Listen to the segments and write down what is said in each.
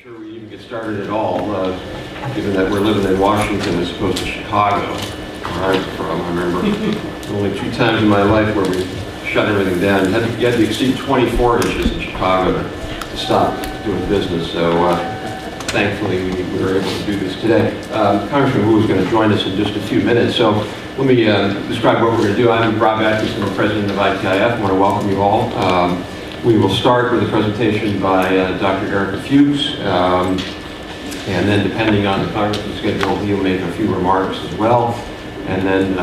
sure we even get started at all, given that we're living in Washington as opposed to Chicago, where I'm from. I remember only 2 times in my life where we shut everything down. You had to exceed 24 inches in Chicago to stop doing business. So thankfully we were able to do this today. Congressman Wu is going to join us in just a few minutes. So let me describe what we're going to do. I'm Rob Atkinson, the president of ITIF. I want to welcome you all. We will start with a presentation by Dr. Erica Fuchs, and then depending on the congressman's schedule, he'll make a few remarks as well, and then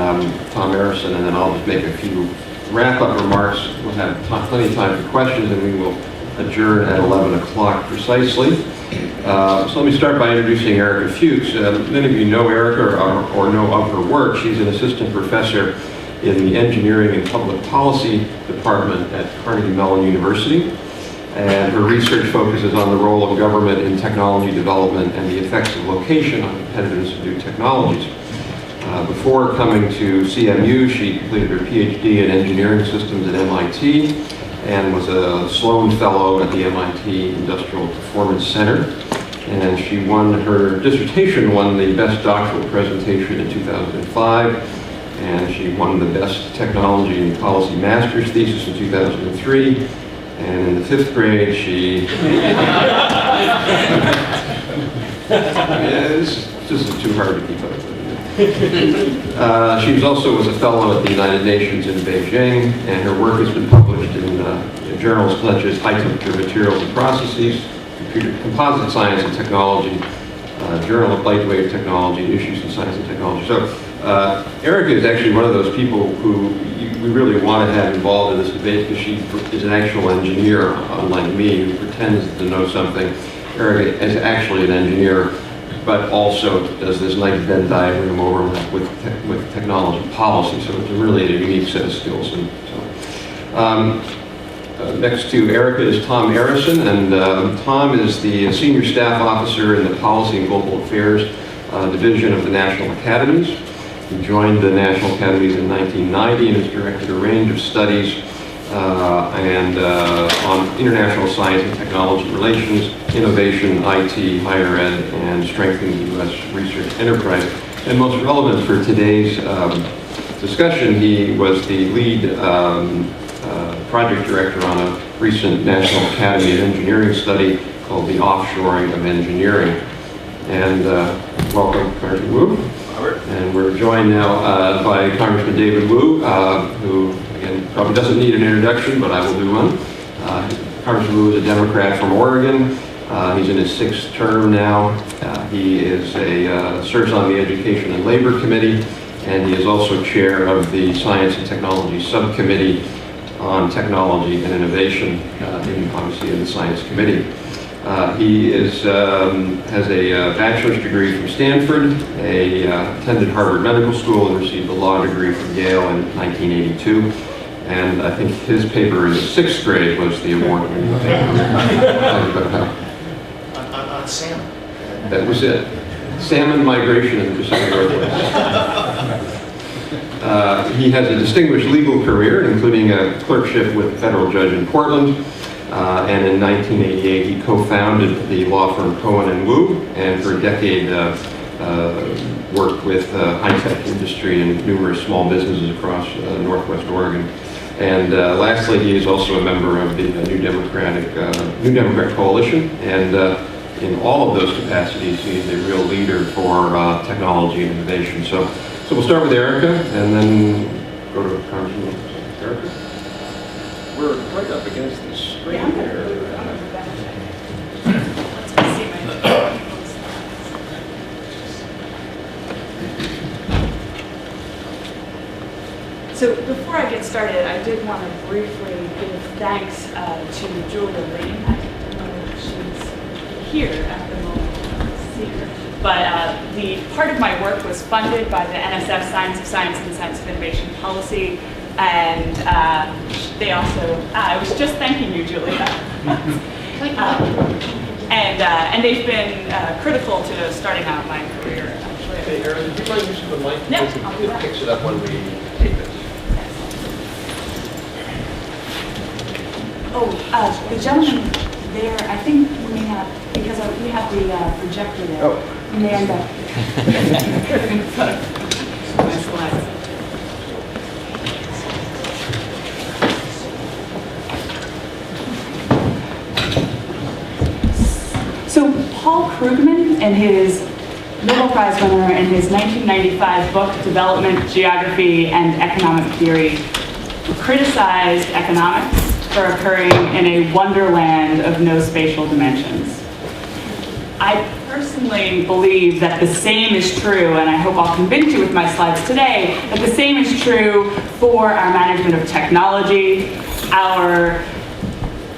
Tom Arison, and then I'll just make a few wrap-up remarks. We'll have plenty of time for questions, and we will adjourn at 11 o'clock precisely. So let me start by introducing Erica Fuchs. Many of you know Erica or know of her work. She's an assistant professor in the Engineering and Public Policy Department at Carnegie Mellon University. And her research focuses on the role of government in technology development and the effects of location on competitiveness of new technologies. Before coming to CMU, she completed her PhD in engineering systems at MIT and was a Sloan Fellow at the MIT Industrial Performance Center. And she won her dissertation, won the Best Doctoral Presentation in 2005. And she won the Best Technology and Policy Master's Thesis in 2003. And in the 5th grade, she... this is too hard to keep up with. She also was a fellow at the United Nations in Beijing, and her work has been published in journals such as High Temperature Materials and Processes, Composite Science and Technology, Journal of Lightweight Technology, Issues in Science and Technology. So Erica is actually one of those people who we really want to have involved in this debate because she is an actual engineer, unlike me, who pretends to know something. Erica is actually an engineer, but also does this nice Venn diagram overlap with technology policy. So it's really a unique set of skills. And so, next to Erica is Tom Arison, and Tom is the Senior Staff Officer in the Policy and Global Affairs Division of the National Academies. He joined the National Academies in 1990 and has directed a range of studies on international science and technology relations, innovation, IT, higher ed, and strengthening the U.S. research enterprise. And most relevant for today's discussion, he was the lead project director on a recent National Academy of Engineering study called the Offshoring of Engineering. And welcome, Congressman Wu. And we're joined now by Congressman David Wu, who, again, probably doesn't need an introduction, but I will do one. Congressman Wu is a Democrat from Oregon. He's in his 6th term now. He is serves on the Education and Labor Committee, and he is also chair of the Science and Technology Subcommittee on Technology and Innovation, obviously in the Science Committee. He has a bachelor's degree from Stanford, attended Harvard Medical School, and received a law degree from Yale in 1982. And I think his paper in the 6th grade was the award-winning paper. On salmon. That was it. Salmon migration in the Pacific Northwest. He has a distinguished legal career, including a clerkship with a federal judge in Portland. And in 1988, he co-founded the law firm Cohen & Wu, and for a decade worked with high-tech industry and numerous small businesses across Northwest Oregon. And lastly, he is also a member of the New Democrat Coalition, and in all of those capacities, he is a real leader for technology and innovation. So we'll start with Erica, and then go to Congressman Erica. We're right up against the screen here. So before I get started, I did want to briefly give thanks to Julia Lane. I don't know if she's here at the moment. See her. But the part of my work was funded by the NSF Science of Science and Science of Innovation Policy. And they also, I was just thanking you, Julia. And they've been critical to starting out my career, actually. Hey, Erin, would you mind using the mic? No, It picks it up when we take this. Oh, the gentleman there, I think we may have, because we have the projector there. Oh. We may end up. My slides. So Paul Krugman and his Nobel Prize winner in his 1995 book, Development, Geography, and Economic Theory, criticized economics for occurring in a wonderland of no spatial dimensions. I personally believe that the same is true, and I hope I'll convince you with my slides today, that the same is true for our management of technology, our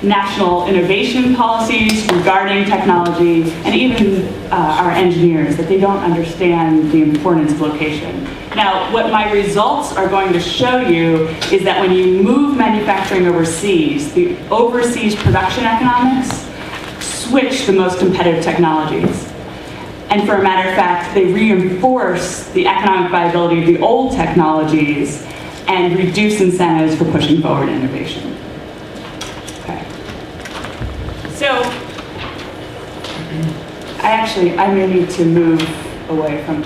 national innovation policies regarding technology, and even our engineers, that they don't understand the importance of location. Now, what my results are going to show you is that when you move manufacturing overseas, the overseas production economics switch the most competitive technologies. And for a matter of fact, they reinforce the economic viability of the old technologies and reduce incentives for pushing forward innovation. Okay. So, I may need to move away from,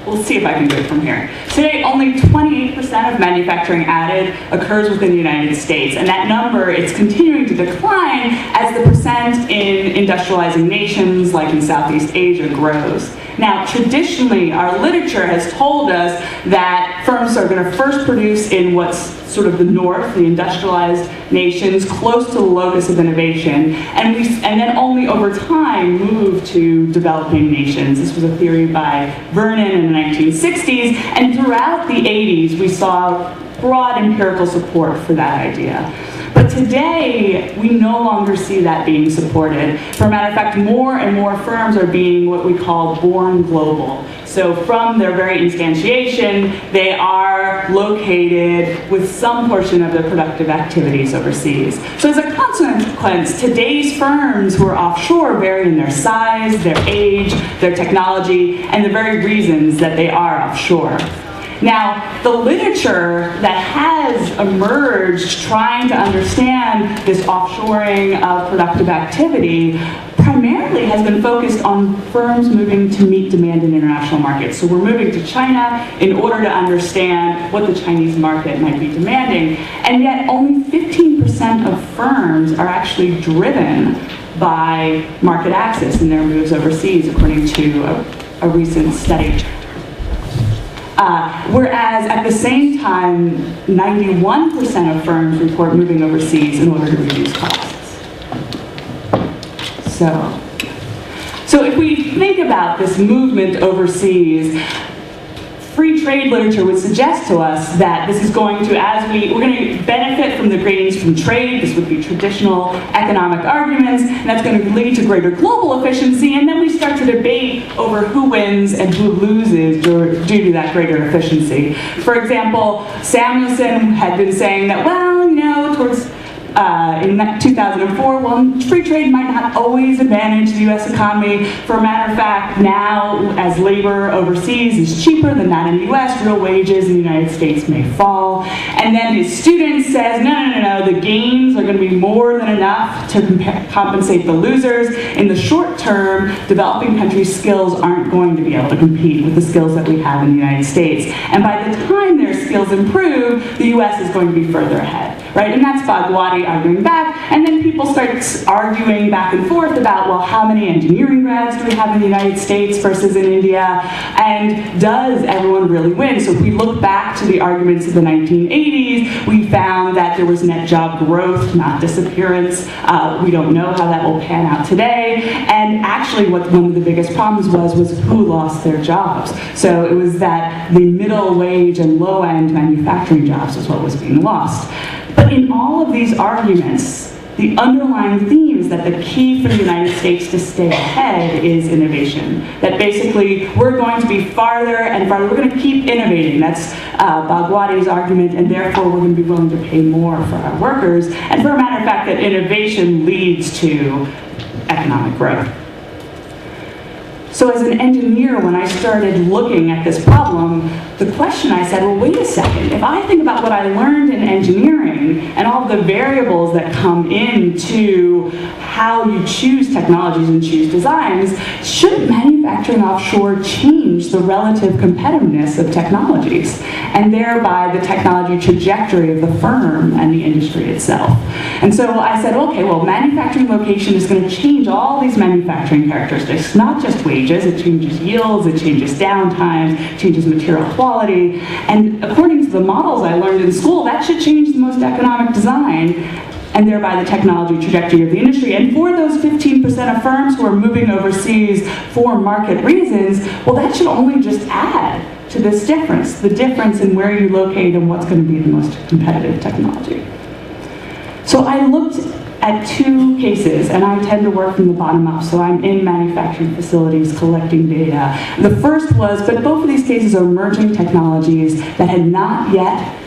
we'll see if I can do it from here. Today, only 28% of manufacturing added occurs within the United States, and that number is continuing to decline as the percent in industrializing nations, like in Southeast Asia, grows. Now, traditionally, our literature has told us that firms are going to first produce in what's sort of the north, the industrialized nations, close to the locus of innovation, and then only over time move to developing nations. This was a theory by Vernon in the 1960s, and throughout the 80s, we saw broad empirical support for that idea. But today, we no longer see that being supported. For a matter of fact, more and more firms are being what we call born global. So from their very instantiation, they are located with some portion of their productive activities overseas. So as a consequence, today's firms who are offshore vary in their size, their age, their technology, and the very reasons that they are offshore. Now, the literature that has emerged trying to understand this offshoring of productive activity primarily has been focused on firms moving to meet demand in international markets. So we're moving to China in order to understand what the Chinese market might be demanding, and yet only 15% of firms are actually driven by market access in their moves overseas, according to a recent study. Whereas at the same time, 91% of firms report moving overseas in order to reduce costs. So if we think about this movement overseas, free trade literature would suggest to us that this is going to, we're going to benefit from the gains from trade. This would be traditional economic arguments, and that's going to lead to greater global efficiency, and then we start to debate over who wins and who loses due to that greater efficiency. For example, Samuelson had been saying that, well, you know, towards in 2004, well, free trade might not always advantage the U.S. economy. For a matter of fact, now, as labor overseas is cheaper than that in the U.S., real wages in the United States may fall. And then his student says, no, the gains are going to be more than enough to compensate the losers. In the short term, developing countries' skills aren't going to be able to compete with the skills that we have in the United States. And by the time their skills improve, the U.S. is going to be further ahead, right? And that's Bhagwati arguing back, and then people start arguing back and forth about, well, how many engineering grads do we have in the United States versus in India, and does everyone really win? So if we look back to the arguments of the 1980s, we found that there was net job growth, not disappearance. We don't know how that will pan out today, and actually what one of the biggest problems was who lost their jobs. So it was that the middle wage and low-end manufacturing jobs was what was being lost. But in all of these arguments, the underlying theme is that the key for the United States to stay ahead is innovation. That basically, we're going to be farther and farther. We're going to keep innovating. That's Bhagwati's argument, and therefore we're going to be willing to pay more for our workers. And for a matter of fact, that innovation leads to economic growth. So as an engineer, when I started looking at this problem, the question I said, well, wait a second. If I think about what I learned in engineering and all the variables that come into how you choose technologies and choose designs, shouldn't manufacturing offshore change the relative competitiveness of technologies and thereby the technology trajectory of the firm and the industry itself? And so I said, okay, well, manufacturing location is going to change all these manufacturing characteristics, not just wages, it changes yields, it changes downtime, it changes material quality, and according to the models I learned in school, that should change the most economic design and thereby the technology trajectory of the industry. And for those 15% of firms who are moving overseas for market reasons, well, that should only just add to this difference, the difference in where you locate and what's going to be the most competitive technology. So I looked at two cases, and I tend to work from the bottom up, so I'm in manufacturing facilities collecting data. The first was, but both of these cases are emerging technologies that had not yet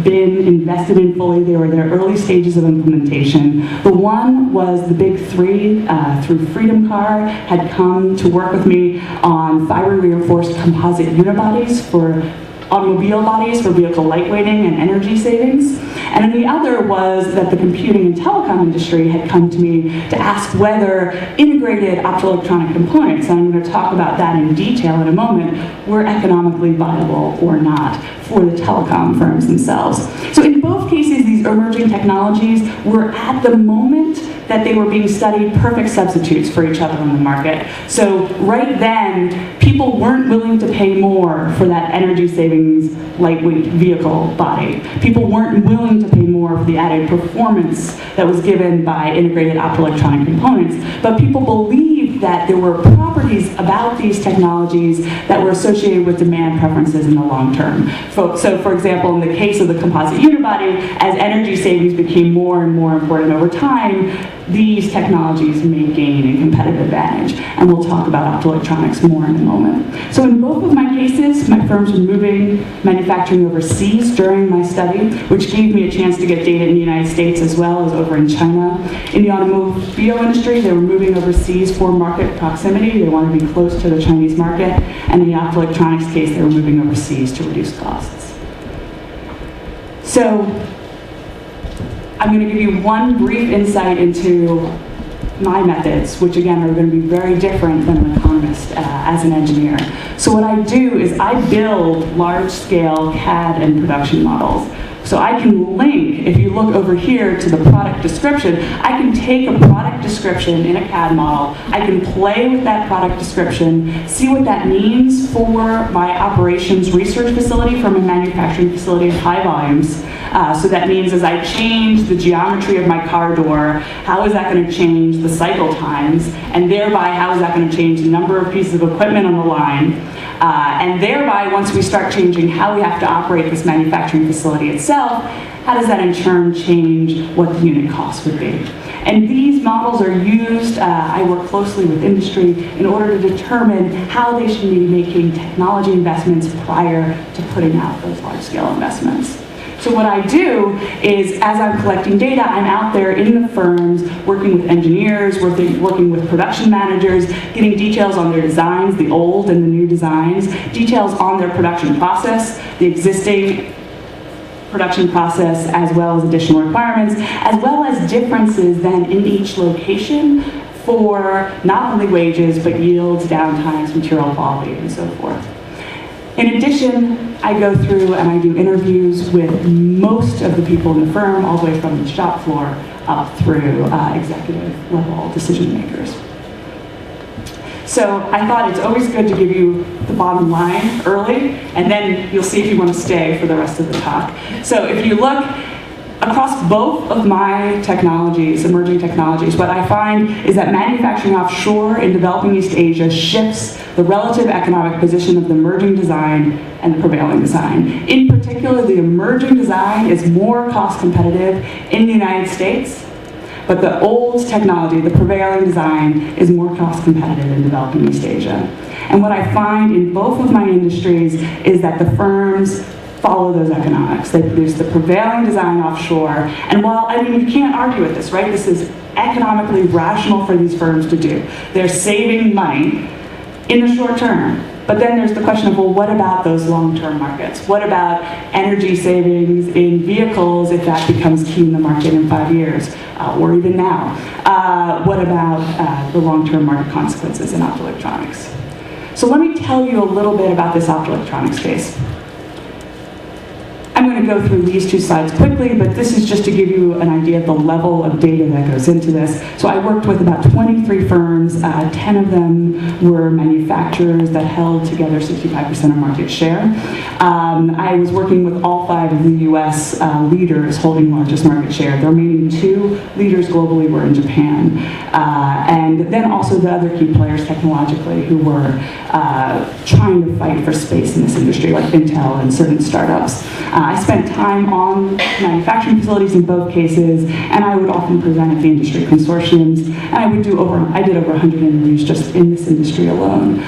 been invested in fully. They were in their early stages of implementation. The one was the big three, through Freedom Car, had come to work with me on fiber reinforced composite unibodies for automobile bodies for vehicle lightweighting and energy savings. And then the other was that the computing and telecom industry had come to me to ask whether integrated optoelectronic components, and I'm going to talk about that in detail in a moment, were economically viable or not for the telecom firms themselves. So in both cases, these emerging technologies were at the moment that they were being studied perfect substitutes for each other on the market. So right then, people weren't willing to pay more for that energy savings lightweight vehicle body. People weren't willing to pay more for the added performance that was given by integrated optoelectronic components, but people believed that there were properties about these technologies that were associated with demand preferences in the long term. So for example, in the case of the composite unibody, as energy savings became more and more important over time, these technologies may gain a competitive advantage, and we'll talk about optoelectronics more in a moment. So in both of my cases, my firms were moving manufacturing overseas during my study, which gave me a chance to get data in the United States as well as over in China. In the automobile industry, they were moving overseas for market proximity. They wanted to be close to the Chinese market, and in the optoelectronics case, they were moving overseas to reduce costs. So I'm going to give you one brief insight into my methods, which again are going to be very different than an economist as an engineer. So what I do is I build large-scale CAD and production models. So I can link, if you look over here to the product description, I can take a product description in a CAD model, I can play with that product description, see what that means for my operations research facility from a manufacturing facility of high volumes. So that means as I change the geometry of my car door, how is that going to change the cycle times, and thereby how is that going to change the number of pieces of equipment on the line, and thereby once we start changing how we have to operate this manufacturing facility itself, how does that in turn change what the unit cost would be? And these models are used, I work closely with industry in order to determine how they should be making technology investments prior to putting out those large-scale investments. So what I do is, as I'm collecting data, I'm out there in the firms, working with engineers, working with production managers, getting details on their designs, the old and the new designs, details on their production process, the existing production process, as well as additional requirements, as well as differences then in each location for not only wages, but yields, downtimes, material quality, and so forth. In addition, I go through and I do interviews with most of the people in the firm, all the way from the shop floor up through executive level decision makers. So I thought it's always good to give you the bottom line early, and then you'll see if you want to stay for the rest of the talk. So if you look across both of my technologies, emerging technologies, what I find is that manufacturing offshore in developing East Asia shifts the relative economic position of the emerging design and the prevailing design. In particular, the emerging design is more cost competitive in the United States, but the old technology, the prevailing design, is more cost competitive in developing East Asia. And what I find in both of my industries is that the firms follow those economics. They produce the prevailing design offshore. And while, I mean, you can't argue with this, right? This is economically rational for these firms to do. They're saving money, in the short term. But then there's the question of, well, what about those long-term markets? What about energy savings in vehicles if that becomes key in the market in 5 years, or even now? What about the long-term market consequences in optoelectronics? So let me tell you a little bit about this optoelectronics space. I'm going to go through these 2 slides quickly, but this is just to give you an idea of the level of data that goes into this. So I worked with about 23 firms. 10 of them were manufacturers that held together 65% of market share. I was working with all 5 of the US leaders holding largest market share. The remaining 2 leaders globally were in Japan. And then also the other key players technologically who were trying to fight for space in this industry, like Intel and certain startups. I spent time on manufacturing facilities in both cases, and I would often present at the industry consortiums, and I did over 100 interviews just in this industry alone.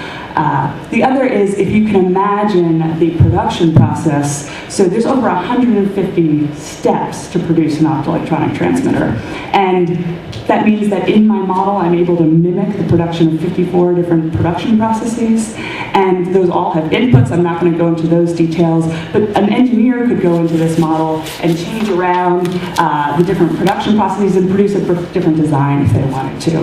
The other is, if you can imagine the production process, so there's over 150 steps to produce an optoelectronic transmitter. And that means that in my model, I'm able to mimic the production of 54 different production processes, and those all have inputs. I'm not going to go into those details, but an engineer could go into this model and change around the different production processes and produce a different design if they wanted to.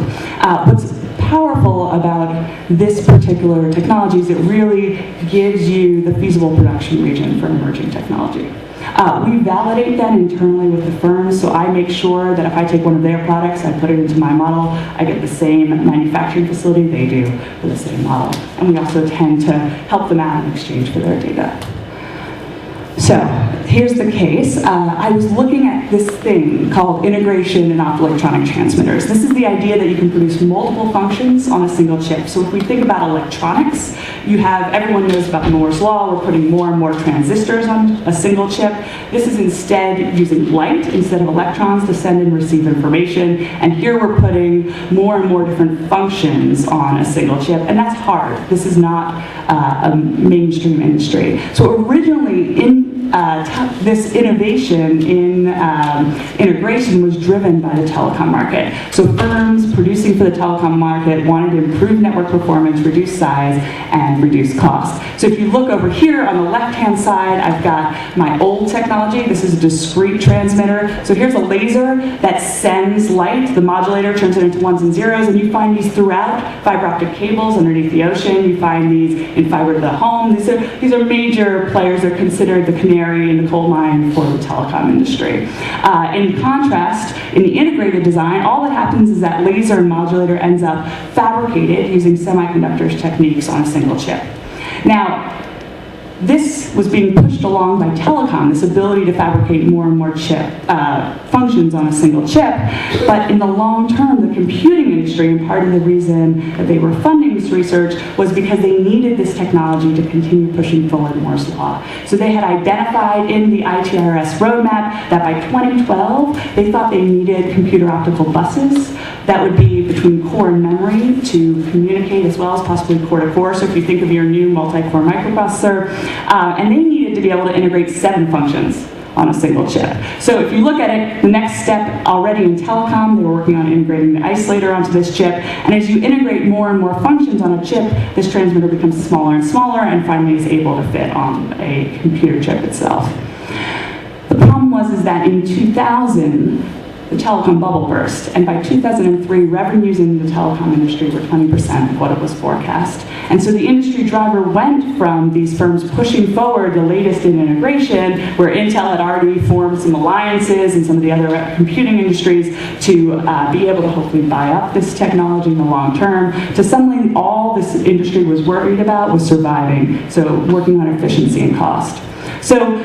What's powerful about this particular technology is it really gives you the feasible production region for emerging technology. We validate that internally with the firms, so I make sure that if I take one of their products, I put it into my model, I get the same manufacturing facility they do for the same model. And we also tend to help them out in exchange for their data. So here's the case. I was looking at this thing called integration in optoelectronic transmitters. This is the idea that you can produce multiple functions on a single chip. So if we think about electronics, everyone knows about Moore's law. We're putting more and more transistors on a single chip. This is instead using light instead of electrons to send and receive information. And here we're putting more and more different functions on a single chip. And that's hard. This is not a mainstream industry. So originally, this innovation in integration was driven by the telecom market. So firms producing for the telecom market wanted to improve network performance, reduce size, and reduce cost. So if you look over here on the left-hand side, I've got my old technology. This is a discrete transmitter. So here's a laser that sends light. The modulator turns it into ones and zeros, and you find these throughout fiber optic cables underneath the ocean. You find these in fiber to the home. These are major players. They're considered the canary in the coal mine for the telecom industry. In contrast, in the integrated design, all that happens is that laser and modulator ends up fabricated using semiconductors techniques on a single chip. Now, this was being pushed along by telecom, this ability to fabricate more and more chip functions on a single chip. But in the long term, the computing industry, and part of the reason that they were funding this research was because they needed this technology to continue pushing forward Moore's law. So they had identified in the ITIF roadmap that by 2012, they thought they needed computer optical buses that would be between core and memory to communicate, as well as possibly core to core. So if you think of your new multi-core microprocessor, and they needed to be able to integrate 7 functions on a single chip. So if you look at it, the next step already in telecom, they were working on integrating the isolator onto this chip, and as you integrate more and more functions on a chip, this transmitter becomes smaller and smaller, and finally is able to fit on a computer chip itself. The problem was that in 2000, the telecom bubble burst, and by 2003, revenues in the telecom industry were 20% of what it was forecast. And so the industry driver went from these firms pushing forward the latest in integration, where Intel had already formed some alliances and some of the other computing industries to be able to hopefully buy up this technology in the long term, to something all this industry was worried about was surviving, so working on efficiency and cost. So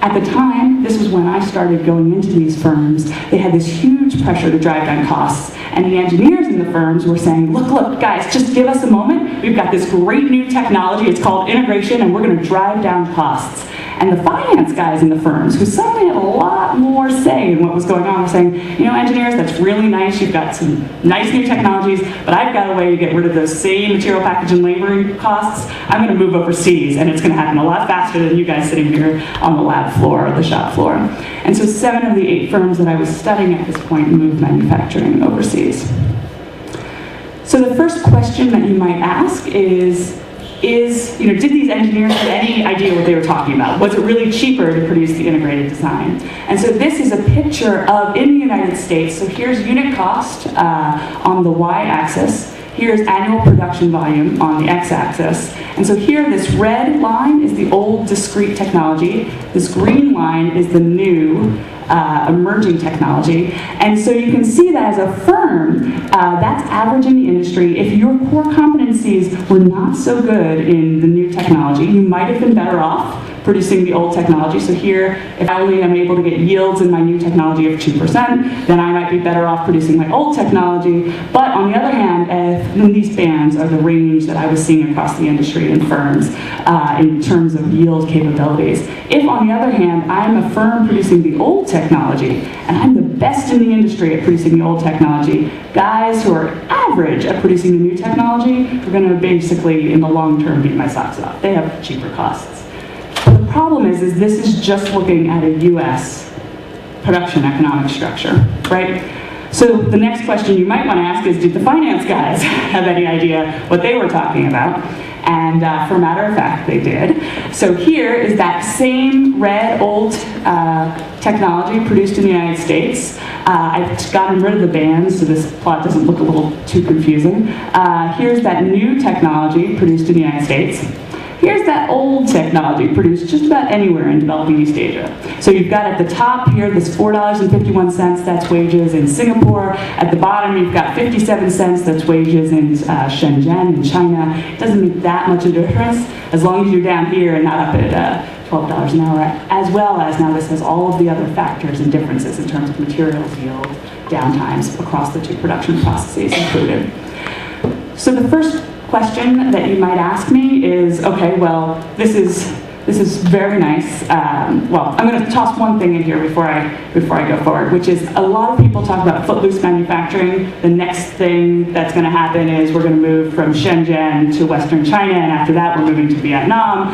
at the time, this was when I started going into these firms, they had this huge pressure to drive down costs. And the engineers in the firms were saying, look, guys, just give us a moment. We've got this great new technology. It's called integration, and we're going to drive down costs. And the finance guys in the firms, who suddenly had a lot more say in what was going on, were saying, you know, engineers, that's really nice. You've got some nice new technologies, but I've got a way to get rid of those same material, package, and labor costs. I'm going to move overseas, and it's going to happen a lot faster than you guys sitting here on the lab floor or the shop floor. And so 7 of the 8 firms that I was studying at this point moved manufacturing overseas. So the first question that you might ask is, did these engineers have any idea what they were talking about? Was it really cheaper to produce the integrated design? And so this is a picture of, in the United States, so here's unit cost on the y-axis. Here's annual production volume on the x-axis. And so here, this red line is the old discrete technology. This green line is the new emerging technology. And so you can see that as a firm, that's average in the industry. If your core competencies were not so good in the new technology, you might have been better off producing the old technology. So here, if I only am able to get yields in my new technology of 2%, then I might be better off producing my old technology. But on the other hand, then these bands are the range that I was seeing across the industry and firms in terms of yield capabilities. If, on the other hand, I'm a firm producing the old technology, and I'm the best in the industry at producing the old technology, guys who are average at producing the new technology are going to basically, in the long term, beat my socks off. They have cheaper costs. The problem is this is just looking at a US production economic structure, right? So the next question you might want to ask is, did the finance guys have any idea what they were talking about? And for a matter of fact, they did. So here is that same red old technology produced in the United States. I've gotten rid of the bands so this plot doesn't look a little too confusing. Here's that new technology produced in the United States. Here's that old technology produced just about anywhere in developing East Asia. So you've got at the top here this $4.51, that's wages in Singapore. At the bottom you've got 57 cents, that's wages in Shenzhen in China. It doesn't make that much of a difference as long as you're down here and not up at $12 an hour, as well as now this has all of the other factors and differences in terms of materials yield, downtimes across the two production processes included. So the first question that you might ask me is, okay, well, this is very nice. Well, I'm going to toss one thing in here before I go forward, which is a lot of people talk about footloose manufacturing. The next thing that's going to happen is we're going to move from Shenzhen to Western China, and after that we're moving to Vietnam.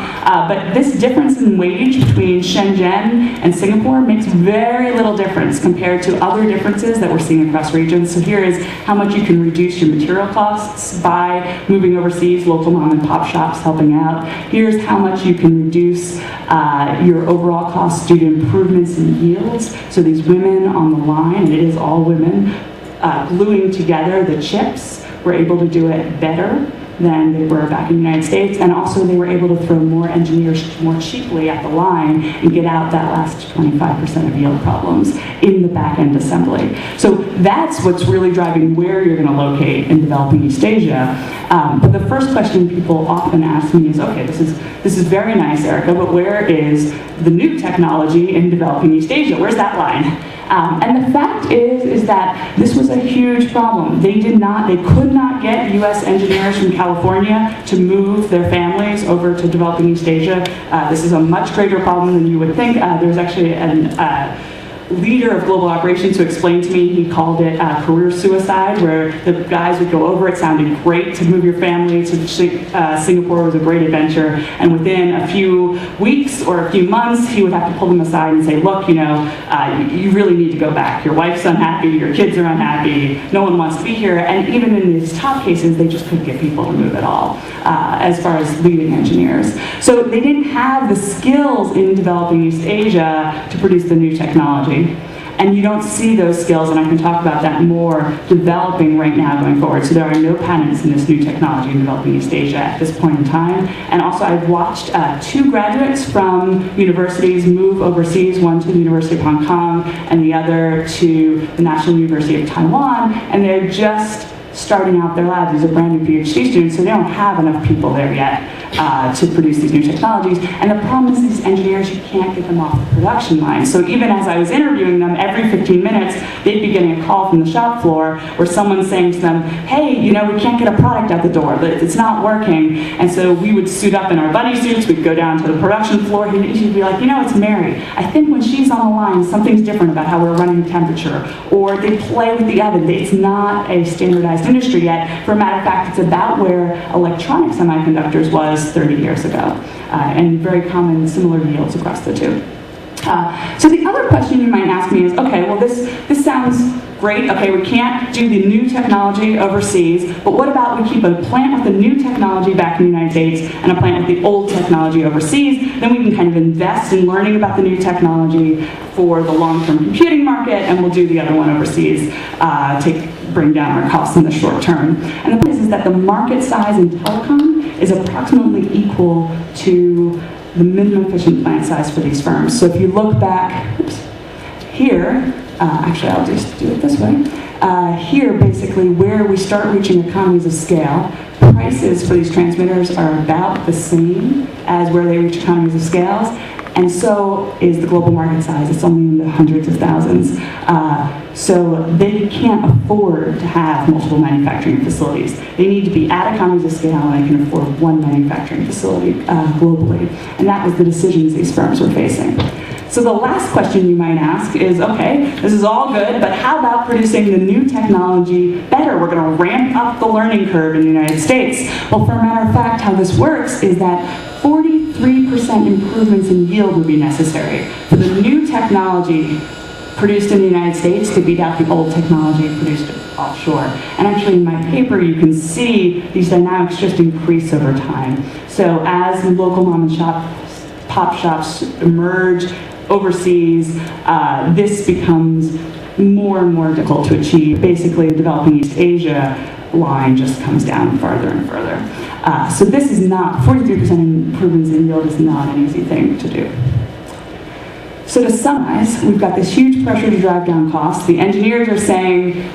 But this difference in wage between Shenzhen and Singapore makes very little difference compared to other differences that we're seeing across regions. So here is how much you can reduce your material costs by moving overseas, local mom and pop shops helping out. Here's how much you can reduce your overall costs due to improvements in yields. So these women on the line, and it is all women, gluing together the chips were able to do it better than they were back in the United States, and also they were able to throw more engineers more cheaply at the line and get out that last 25% of yield problems in the back-end assembly. So that's what's really driving where you're going to locate in developing East Asia. But the first question people often ask me is, okay, this is very nice, Erica, but where is the new technology in developing East Asia? Where's that line? And the fact is that this was a huge problem. They could not get US engineers from California to move their families over to developing East Asia. This is a much greater problem than you would think. There's actually a leader of global operations who explained to me, he called it career suicide, where the guys would go over, it sounded great to move your family to Singapore was a great adventure, and within a few weeks or a few months, he would have to pull them aside and say, look, you really need to go back. Your wife's unhappy, your kids are unhappy, no one wants to be here, and even in these top cases, they just couldn't get people to move at all, as far as leading engineers. So they didn't have the skills in developing East Asia to produce the new technology. And you don't see those skills, and I can talk about that more, developing right now going forward. So there are no patents in this new technology in developing East Asia at this point in time. And also I've watched 2 graduates from universities move overseas, one to the University of Hong Kong and the other to the National University of Taiwan, and they're just starting out their labs. These are brand new PhD students, so they don't have enough people there yet to produce these new technologies. And the problem is these engineers, you can't get them off the production line. So even as I was interviewing them, every 15 minutes, they'd be getting a call from the shop floor where someone's saying to them, hey, we can't get a product out the door, but it's not working. And so we would suit up in our bunny suits, we'd go down to the production floor, and she'd be like, it's Mary. I think when she's on the line, something's different about how we're running temperature. Or they play with the oven. It's not a standardized industry yet. For a matter of fact, it's about where electronic semiconductors was 30 years ago, and very common similar yields across the two. So the other question you might ask me is, okay, well this sounds great. Okay, we can't do the new technology overseas, but what about we keep a plant with the new technology back in the United States and a plant with the old technology overseas? Then we can kind of invest in learning about the new technology for the long-term computing market, and we'll do the other one overseas to bring down our costs in the short term. And the point is that the market size in telecom is approximately equal to the minimum efficient plant size for these firms. So if you look back, here, actually I'll just do it this way. Here, basically, where we start reaching economies of scale, prices for these transmitters are about the same as where they reach economies of scales, and so is the global market size. It's only in the hundreds of thousands. So they can't afford to have multiple manufacturing facilities. They need to be at economies of scale, and they can afford one manufacturing facility globally. And that was the decisions these firms were facing. So the last question you might ask is, okay, this is all good, but how about producing the new technology better? We're going to ramp up the learning curve in the United States. Well, for a matter of fact, how this works is that 43% improvements in yield would be necessary for the new technology produced in the United States to beat out the old technology produced offshore. And actually in my paper you can see these dynamics just increase over time. So as local mom and pop shops emerge overseas, this becomes more and more difficult to achieve. Basically, the developing East Asia line just comes down farther and further. So this is not, 43% improvements in yield is not an easy thing to do. So to summarize, we've got this huge pressure to drive down costs. The engineers are saying,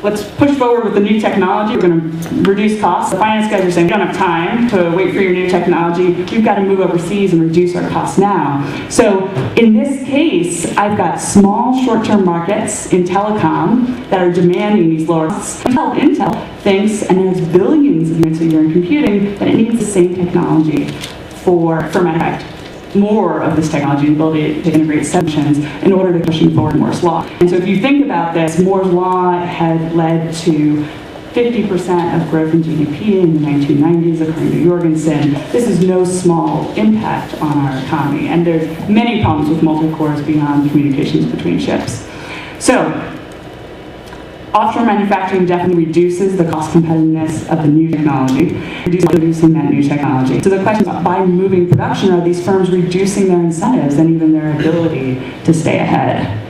let's push forward with the new technology. We're going to reduce costs. The finance guys are saying, we don't have time to wait for your new technology. We've got to move overseas and reduce our costs now. So in this case, I've got small short-term markets in telecom that are demanding these lower costs. Intel thinks, and there's billions of units a year in computing, that it needs the same technology for manufacturing. More of this technology and ability to integrate solutions in order to pushing forward Moore's Law. And so if you think about this, Moore's Law had led to 50% of growth in GDP in the 1990s, according to Jorgensen. This is no small impact on our economy, and there's many problems with multi-cores beyond communications between chips. So, offshore manufacturing definitely reduces the cost competitiveness of the new technology, reducing that new technology. So the question is, by moving production, are these firms reducing their incentives and even their ability to stay ahead?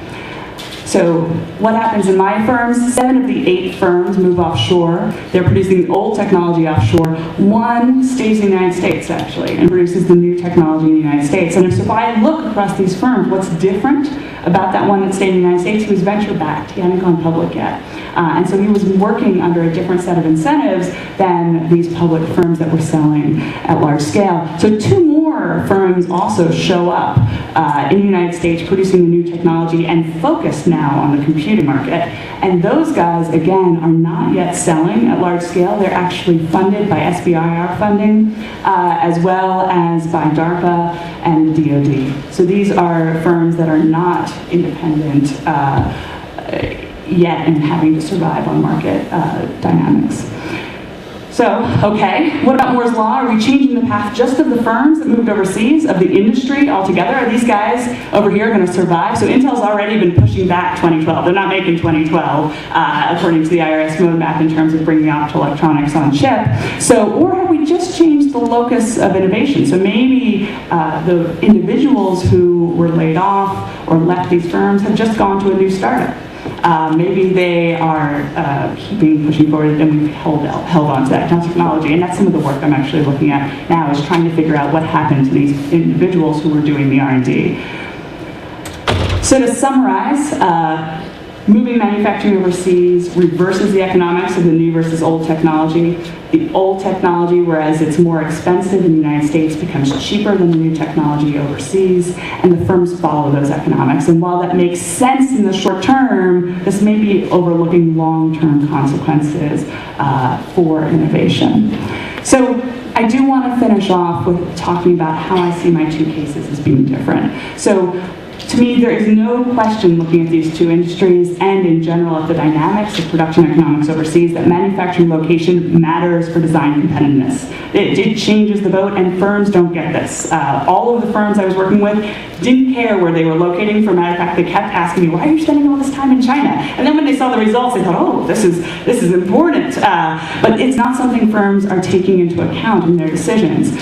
So what happens in my firms? 7 of the 8 firms move offshore. They're producing the old technology offshore. 1 stays in the United States, actually, and produces the new technology in the United States. And so if I look across these firms, what's different about that one that stayed in the United States? He was venture-backed. He hadn't gone public yet. And so he was working under a different set of incentives than these public firms that were selling at large scale. So 2 more firms also show up in the United States producing the new technology and focused now on the computing market. And those guys, again, are not yet selling at large scale. They're actually funded by SBIR funding, as well as by DARPA and the DoD. So these are firms that are not independent yet and having to survive on market dynamics. So, okay, what about Moore's Law? Are we changing the path just of the firms that moved overseas, of the industry altogether? Are these guys over here going to survive? So Intel's already been pushing back 2012. They're not making 2012, according to the IRS roadmap, in terms of bringing optoelectronics on chip. So, or have we just changed the locus of innovation? So maybe the individuals who were laid off or left these firms have just gone to a new startup. Maybe they are pushing forward, and we've held on to that technology. And that's some of the work I'm actually looking at now, is trying to figure out what happened to these individuals who were doing the R&D. So to summarize, moving manufacturing overseas reverses the economics of the new versus old technology. The old technology, whereas it's more expensive in the United States, becomes cheaper than the new technology overseas, and the firms follow those economics. And while that makes sense in the short term, this may be overlooking long-term consequences for innovation. So I do want to finish off with talking about how I see my 2 cases as being different. So To me, there is no question looking at these two industries and in general at the dynamics of production economics overseas that manufacturing location matters for design competitiveness. It changes the boat, and firms don't get this. All of the firms I was working with didn't care where they were locating. For a matter of fact, they kept asking me, why are you spending all this time in China? And then when they saw the results, they thought, oh, this is important. But it's not something firms are taking into account in their decisions.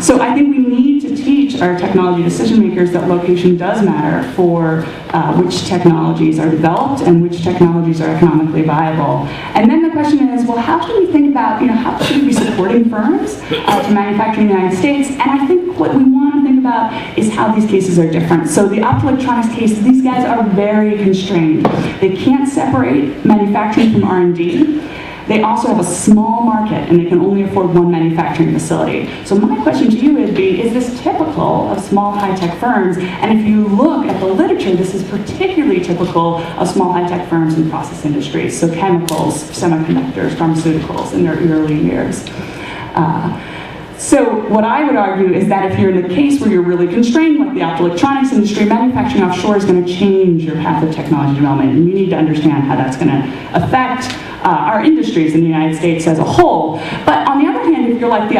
So I think we need to teach our technology decision makers that location does matter for which technologies are developed and which technologies are economically viable. And then the question is, well, how should we think about, how should we be supporting firms to manufacture in the United States? And I think what we want to think about is how these cases are different. So the optoelectronics cases, these guys are very constrained. They can't separate manufacturing from R&D. They also have a small market, and they can only afford one manufacturing facility. So my question to you would be, is this typical of small high-tech firms? And if you look at the literature, this is particularly typical of small high-tech firms in process industries, so chemicals, semiconductors, pharmaceuticals in their early years. So what I would argue is that if you're in a case where you're really constrained, like the optoelectronics industry, manufacturing offshore is going to change your path of technology development, and you need to understand how that's going to affect our industries in the United States as a whole. But on the other hand, if you're like the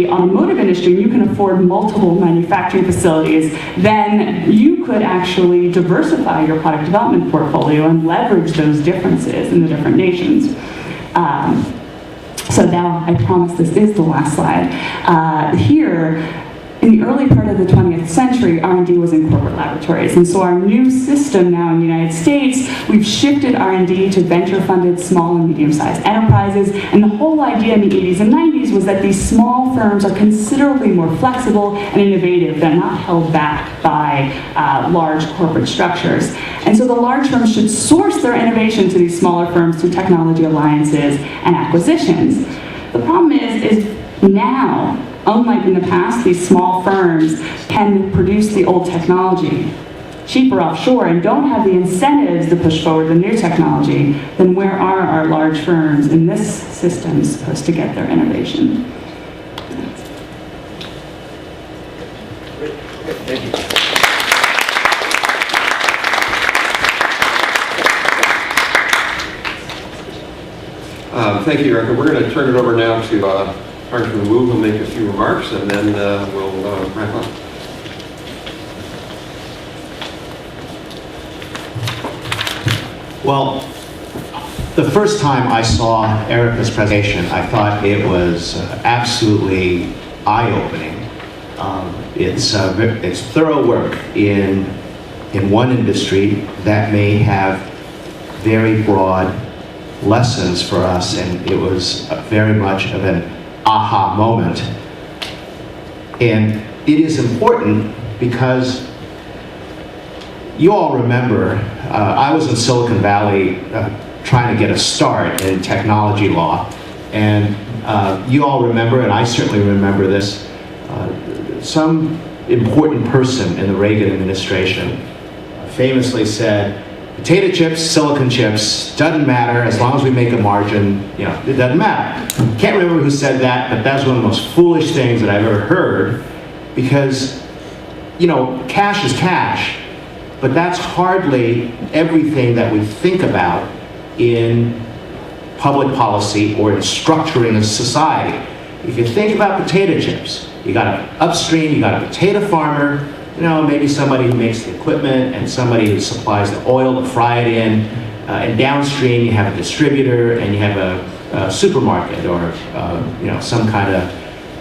automotive industry and you can afford multiple manufacturing facilities, then you could actually diversify your product development portfolio and leverage those differences in the different nations. So now, I promise this is the last slide. Here, in the early part of the 20th century, R&D was in corporate laboratories. And so our new system now in the United States, we've shifted R&D to venture-funded small and medium-sized enterprises. And the whole idea in the 80s and 90s was that these small firms are considerably more flexible and innovative. They're not held back by large corporate structures. And so the large firms should source their innovation to these smaller firms through technology alliances and acquisitions. The problem is now, unlike in the past, these small firms can produce the old technology cheaper offshore and don't have the incentives to push forward the new technology. Then where are our large firms in this system supposed to get their innovation? Thank you. Thank you, Erica. We're going to turn it over now to Congressman Wu, who'll make a few remarks, and then we'll wrap up. Well, the first time I saw Erica's presentation, I thought it was absolutely eye-opening. It's thorough work in one industry that may have very broad lessons for us, and it was very much of an aha moment. And it is important because you all remember, I was in Silicon Valley trying to get a start in technology law, and you all remember, and I certainly remember this, some important person in the Reagan administration famously said, potato chips, silicon chips, doesn't matter, as long as we make a margin, it doesn't matter. Can't remember who said that, but that's one of the most foolish things that I've ever heard, because, cash is cash, but that's hardly everything that we think about in public policy or in structuring a society. If you think about potato chips, you got an upstream, you got a potato farmer, maybe somebody who makes the equipment and somebody who supplies the oil to fry it in, and downstream you have a distributor and you have a supermarket or some kind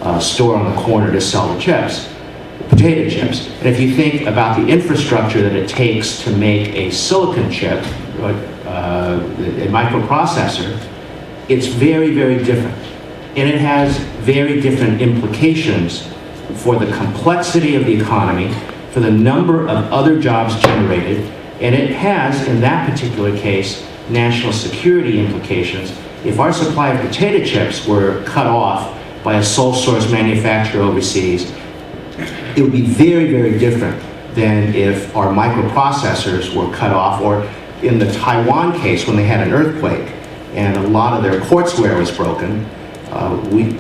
of store on the corner to sell the chips, potato chips. And if you think about the infrastructure that it takes to make a silicon chip, a microprocessor, it's very, very different. And it has very different implications for the complexity of the economy, for the number of other jobs generated, and it has, in that particular case, national security implications. If our supply of potato chips were cut off by a sole source manufacturer overseas, it would be very, very different than if our microprocessors were cut off, or in the Taiwan case when they had an earthquake and a lot of their quartzware was broken.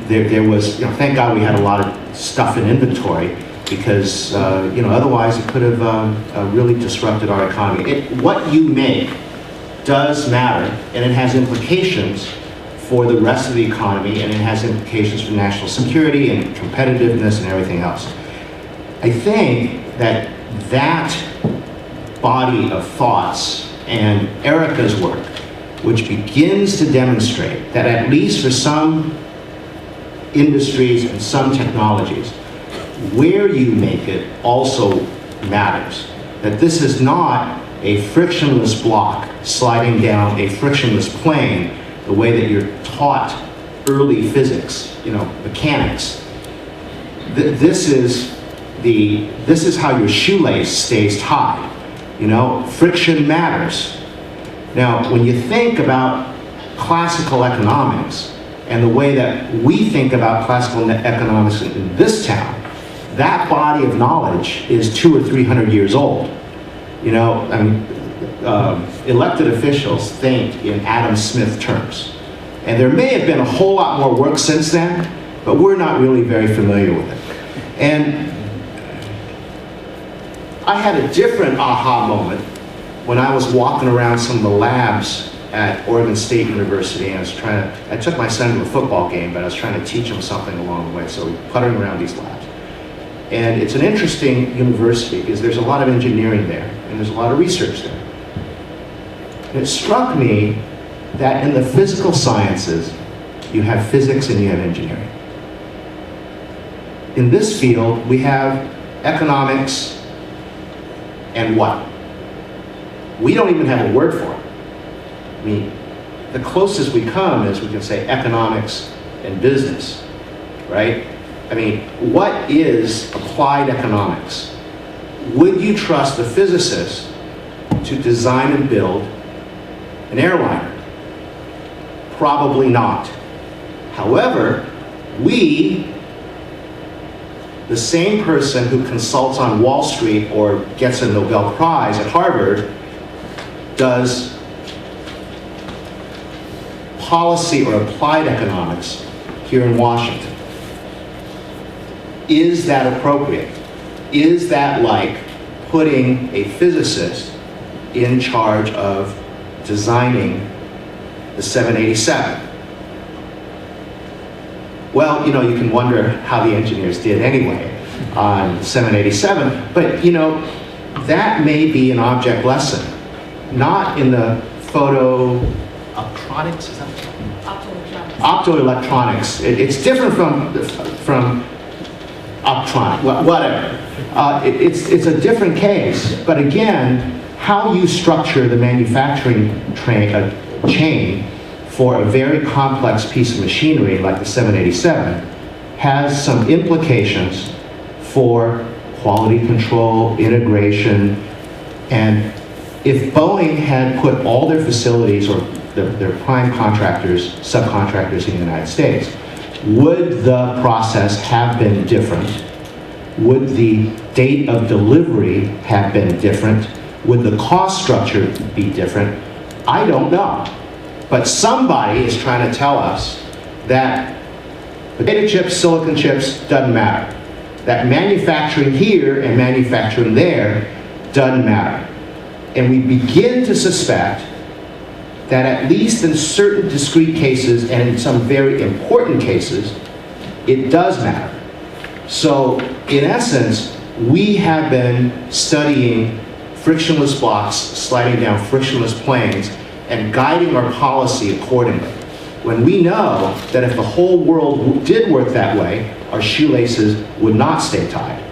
There was, thank God we had a lot of stuff in inventory, because otherwise it could have really disrupted our economy. What you make does matter, and it has implications for the rest of the economy, and it has implications for national security and competitiveness and everything else. I think that body of thoughts and Erica's work, which begins to demonstrate that at least for some industries and some technologies, where you make it also matters. That this is not a frictionless block sliding down a frictionless plane the way that you're taught early physics, mechanics. This is how your shoelace stays tied. Friction matters. Now, when you think about classical economics and the way that we think about classical economics in this town, that body of knowledge is 200 or 300 years old. Elected officials think in Adam Smith terms. And there may have been a whole lot more work since then, but we're not really very familiar with it. And I had a different aha moment when I was walking around some of the labs at Oregon State University, and I took my son to a football game, but I was trying to teach him something along the way, so we're puttering around these labs. And it's an interesting university because there's a lot of engineering there, and there's a lot of research there. And it struck me that in the physical sciences, you have physics and you have engineering. In this field, we have economics and what? We don't even have a word for it. I mean, the closest we come is we can say economics and business, right? I mean, what is applied economics? Would you trust a physicist to design and build an airliner? Probably not. However, the same person who consults on Wall Street or gets a Nobel Prize at Harvard does policy or applied economics here in Washington. Is that appropriate? Is that like putting a physicist in charge of designing the 787? Well, you can wonder how the engineers did anyway on 787, but that may be an object lesson, not in the optoelectronics, is that Optoelectronics. Optoelectronics. It's different from optronic, whatever. It's a different case, but again, how you structure the manufacturing chain for a very complex piece of machinery like the 787 has some implications for quality control, integration, and if Boeing had put all their facilities or their prime contractors, subcontractors in the United States, would the process have been different? Would the date of delivery have been different? Would the cost structure be different? I don't know. But somebody is trying to tell us that potato chips, silicon chips, doesn't matter. That manufacturing here and manufacturing there doesn't matter. And we begin to suspect that at least in certain discrete cases and in some very important cases, it does matter. So in essence, we have been studying frictionless blocks, sliding down frictionless planes, and guiding our policy accordingly. When we know that if the whole world did work that way, our shoelaces would not stay tied.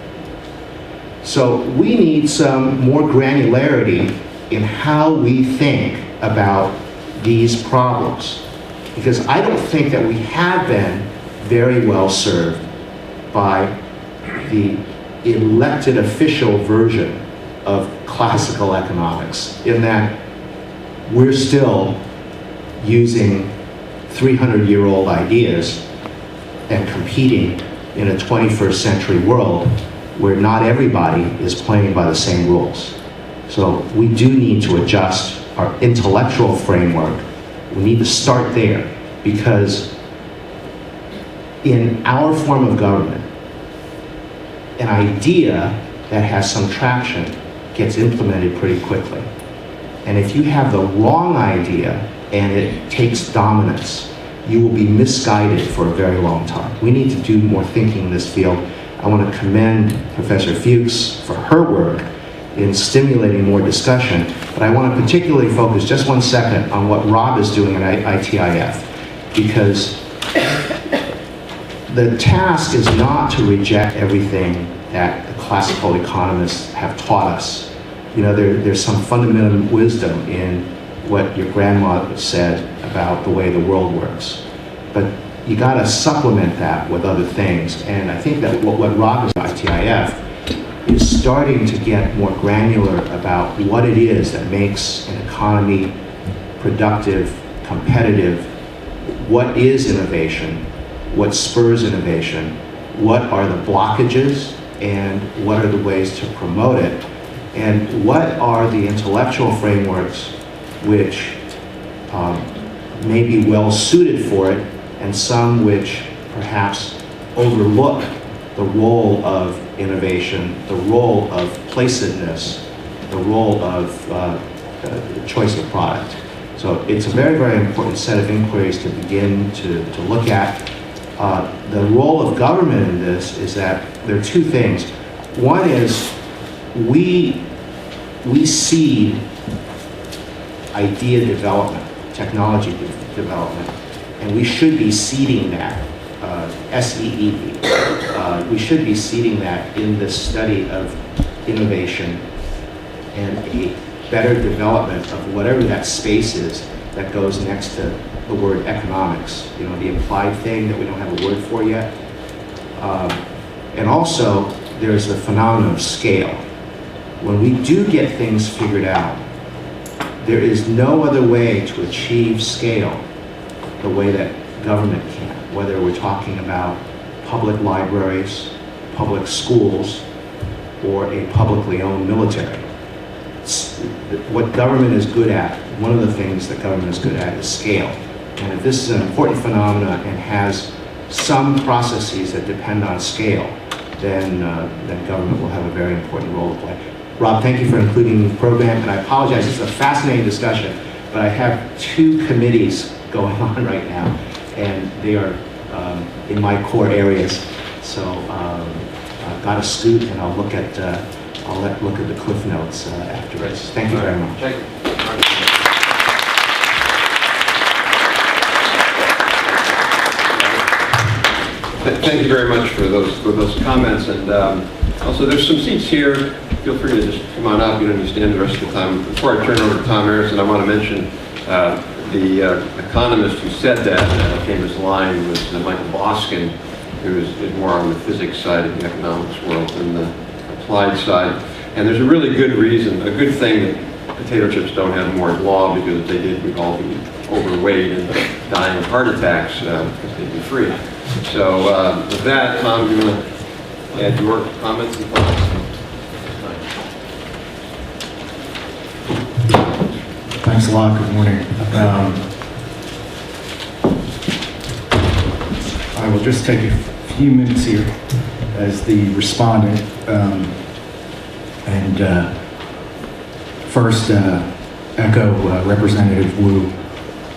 So we need some more granularity in how we think about these problems. Because I don't think that we have been very well served by the elected official version of classical economics, in that we're still using 300-year-old ideas and competing in a 21st century world where not everybody is playing by the same rules. So we do need to adjust our intellectual framework. We need to start there, because in our form of government, an idea that has some traction gets implemented pretty quickly. And if you have the wrong idea and it takes dominance, you will be misguided for a very long time. We need to do more thinking in this field. I want to commend Professor Fuchs for her work in stimulating more discussion, but I want to particularly focus just 1 second on what Rob is doing at ITIF, because the task is not to reject everything that the classical economists have taught us. You know, there's some fundamental wisdom in what your grandma said about the way the world works. But you got to supplement that with other things. And I think that what Rob is at ITIF is starting to get more granular about what it is that makes an economy productive, competitive, what is innovation, what spurs innovation, what are the blockages, and what are the ways to promote it, and what are the intellectual frameworks which may be well suited for it, and some which perhaps overlook the role of innovation, the role of placidness, the role of choice of product. So it's a very, very important set of inquiries to begin to look at. The role of government in this is that there are two things. One is we seed idea development, technology development, and we should be seeding that, S-E-E-D. We should be seeding that in the study of innovation and a better development of whatever that space is that goes next to the word economics, you know, the implied thing that we don't have a word for yet. And also, there's the phenomenon of scale. When we do get things figured out, there is no other way to achieve scale the way that government can, whether we're talking about public libraries, public schools, or a publicly owned military. What government is good at, one of the things that government is good at is scale. And if this is an important phenomenon and has some processes that depend on scale, then government will have a very important role to play. Rob, thank you for including the program, and I apologize, this is a fascinating discussion, but I have 2 committees going on right now, and they are in my core areas. So I've got to scoot, and I'll look at the cliff notes afterwards. Thank you very much. Thank you very much for those comments, and also there's some seats here. Feel free to just come on up. You don't need to stand the rest of the time. Before I turn over to Tom Harrison, I want to mention the economist who said that famous line was Michael Boskin, who is more on the physics side of the economics world than the applied side. And there's a really good reason, a good thing that potato chips don't have Moore's law, because if they did, we'd all be overweight and dying of heart attacks because they'd be free. So with that, Tom, do you want to add your comments and thoughts? Thanks a lot. Good morning. I will just take a few minutes here as the respondent, and first echo Representative Wu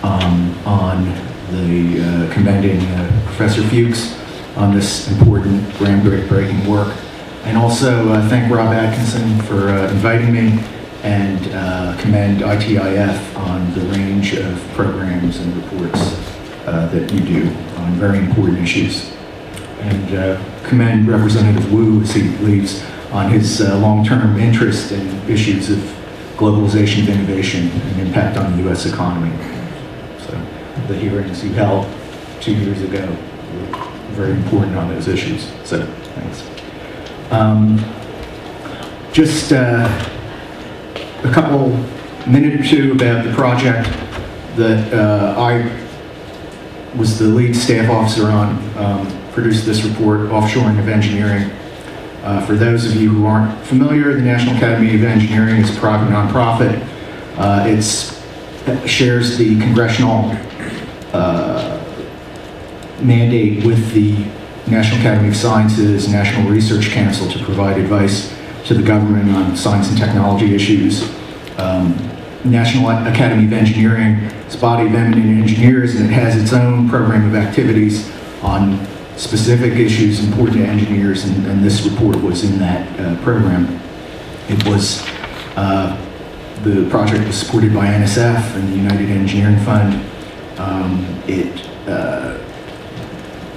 on the commending Professor Fuchs on this important groundbreaking work, and also thank Rob Atkinson for inviting me, and commend ITIF on the range of programs and reports that you do on very important issues. And commend Representative Wu as he leads on his long-term interest in issues of globalization of innovation and impact on the U.S. economy. So the hearings you held 2 years ago were very important on those issues. So thanks. Just a couple minute or two about the project that I was the lead staff officer on, produced this report, Offshoring of Engineering. For those of you who aren't familiar, the National Academy of Engineering is a private nonprofit. It shares the congressional mandate with the National Academy of Sciences, National Research Council to provide advice to the government on science and technology issues. National Academy of Engineering is a body of eminent engineers, and it has its own program of activities on specific issues important to engineers, and this report was in that program. It was, the project was supported by NSF and the United Engineering Fund.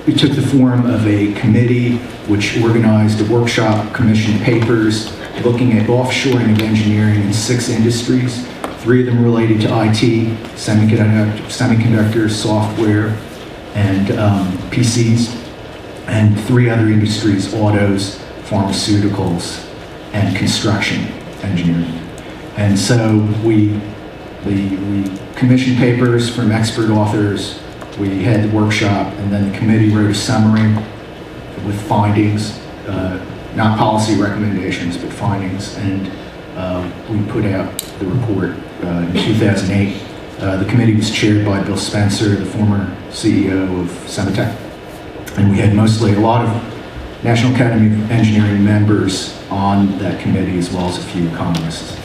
It took the form of a committee which organized a workshop, commissioned papers looking at offshoring of engineering in 6 industries. 3 of them related to IT, semiconductors, software, and PCs, and 3 other industries, autos, pharmaceuticals, and construction engineering. And so we commissioned papers from expert authors, we had the workshop, and then the committee wrote a summary with findings, not policy recommendations, but findings, and we put out the report in 2008. The committee was chaired by Bill Spencer, the former CEO of Semitech, and we had mostly a lot of National Academy of Engineering members on that committee, as well as a few economists.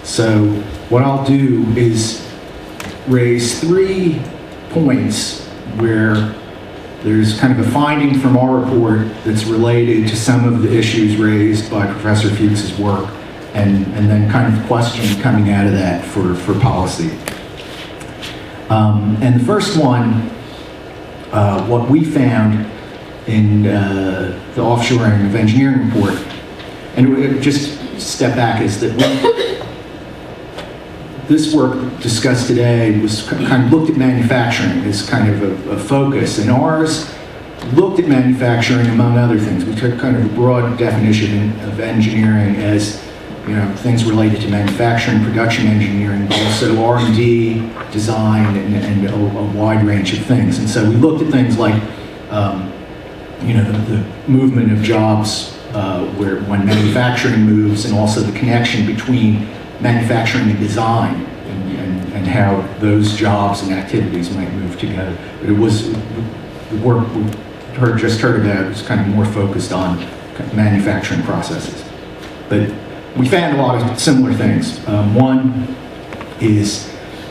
So what I'll do is raise 3 points where there's kind of a finding from our report that's related to some of the issues raised by Professor Fuchs' work, and then kind of a question coming out of that for policy. And the first one, what we found in the offshoring of engineering report, and just step back, is that this work discussed today was kind of looked at manufacturing as kind of a focus, and ours looked at manufacturing among other things. We took kind of a broad definition of engineering as, you know, things related to manufacturing, production engineering, but also R&D, design, and a wide range of things. And so we looked at things like, you know, the movement of jobs when manufacturing moves, and also the connection between manufacturing and design, and how those jobs and activities might move together. But it was, the work we just heard about was kind of more focused on manufacturing processes. But we found a lot of similar things. One is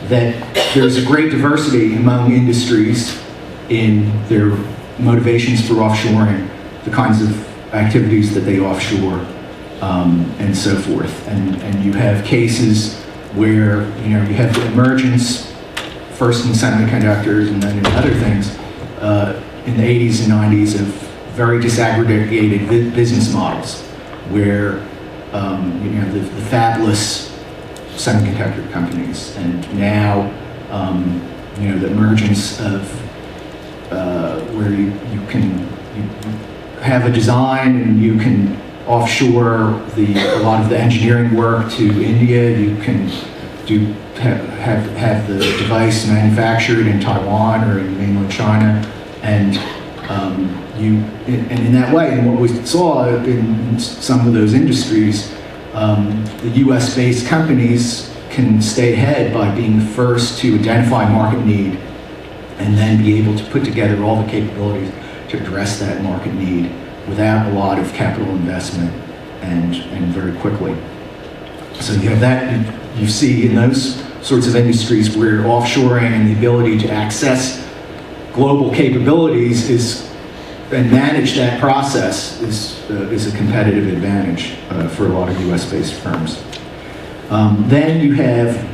that there's a great diversity among industries in their motivations for offshoring, the kinds of activities that they offshore, and so forth. And you have cases where, you know, you have the emergence, first in semiconductors and then in other things, in the 80s and 90s, of very disaggregated business models where, you know, the fabless semiconductor companies, and now, you know, the emergence of where you have a design and you can offshore a lot of the engineering work to India. You can have the device manufactured in Taiwan or in mainland China, and in that way, and what we saw in some of those industries, the U.S.-based companies can stay ahead by being the first to identify market need, and then be able to put together all the capabilities to address that market need without a lot of capital investment, and very quickly. So you have that, you see in those sorts of industries where offshoring and the ability to access global capabilities and manage that process is a competitive advantage for a lot of US-based firms. Then you have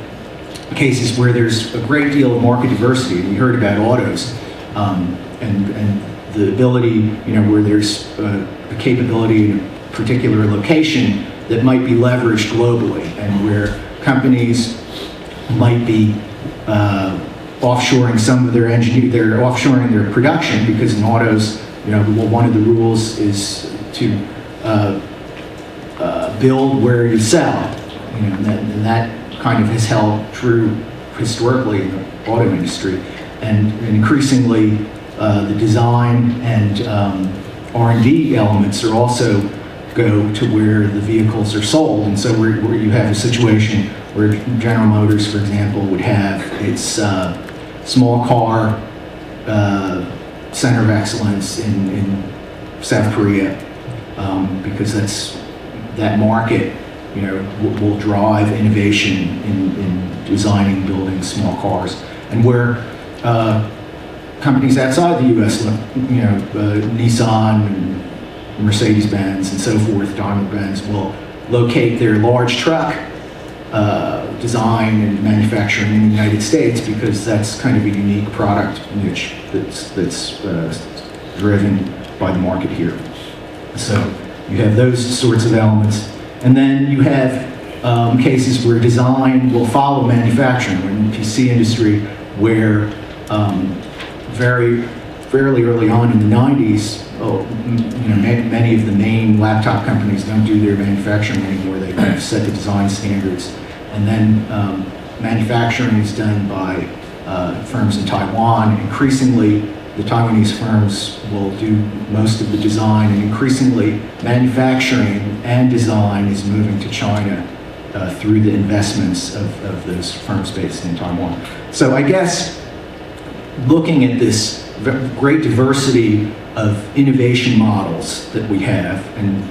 cases where there's a great deal of market diversity. We heard about autos, and the ability, you know, where there's a capability in a particular location that might be leveraged globally, and where companies might be offshoring some of their they're offshoring their production, because in autos, you know, one of the rules is to build where you sell, you know, and that kind of has held true historically in the auto industry, and increasingly the design and R&D elements are also go to where the vehicles are sold, and so where you have a situation where General Motors, for example, would have its small car center of excellence in South Korea, because that market, will drive innovation in designing, building small cars, and where companies outside the U.S., Nissan and Mercedes-Benz and so forth, Daimler-Benz, will locate their large truck design and manufacturing in the United States, because that's kind of a unique product niche that's driven by the market here. So you have those sorts of elements. And then you have cases where design will follow manufacturing. We're in the PC industry where fairly early on in the 90s, many of the main laptop companies don't do their manufacturing anymore. They kind of set the design standards. And then manufacturing is done by firms in Taiwan. Increasingly, the Taiwanese firms will do most of the design, and increasingly manufacturing and design is moving to China through the investments of those firms based in Taiwan. So I guess looking at this great diversity of innovation models that we have, and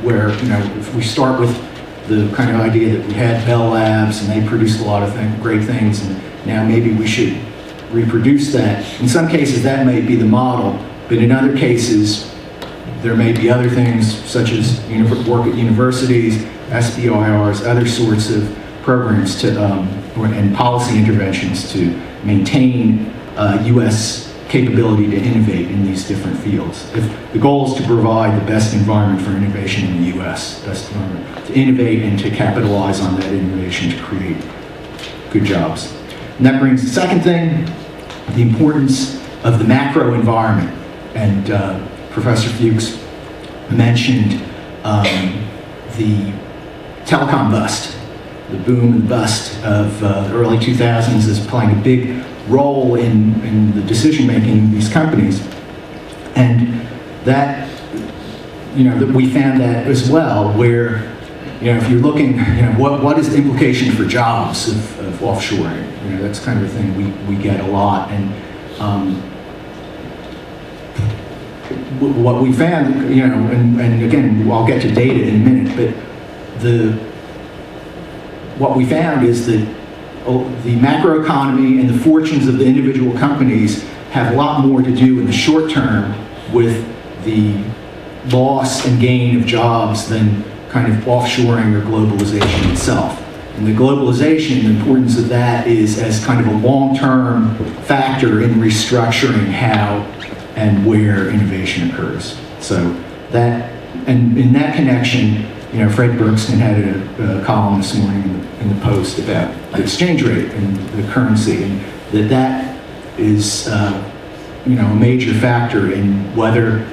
where, if we start with the kind of idea that we had Bell Labs and they produced a lot of great things, and now maybe we should reproduce that. In some cases that may be the model, but in other cases there may be other things such as work at universities, SBIRs, other sorts of programs and policy interventions to maintain U.S. capability to innovate in these different fields. If the goal is to provide the best environment for innovation in the U.S., to innovate and to capitalize on that innovation to create good jobs. And that brings the second thing, the importance of the macro environment. And Professor Fuchs mentioned the telecom bust, the boom and bust of the early 2000s is playing a big role in the decision making in these companies. And that, that we found that as well, where, if you're looking, what is the implication for jobs of offshoring? That's kind of a thing we get a lot. And what we found, and again, I'll get to data in a minute, but what we found is that the macroeconomy and the fortunes of the individual companies have a lot more to do in the short term with the loss and gain of jobs than kind of offshoring or globalization itself. And the globalization, the importance of that is as kind of a long-term factor in restructuring how and where innovation occurs. So that, and in that connection, Fred Bergston had a column this morning in the Post about the exchange rate and the currency, and that is, a major factor in whether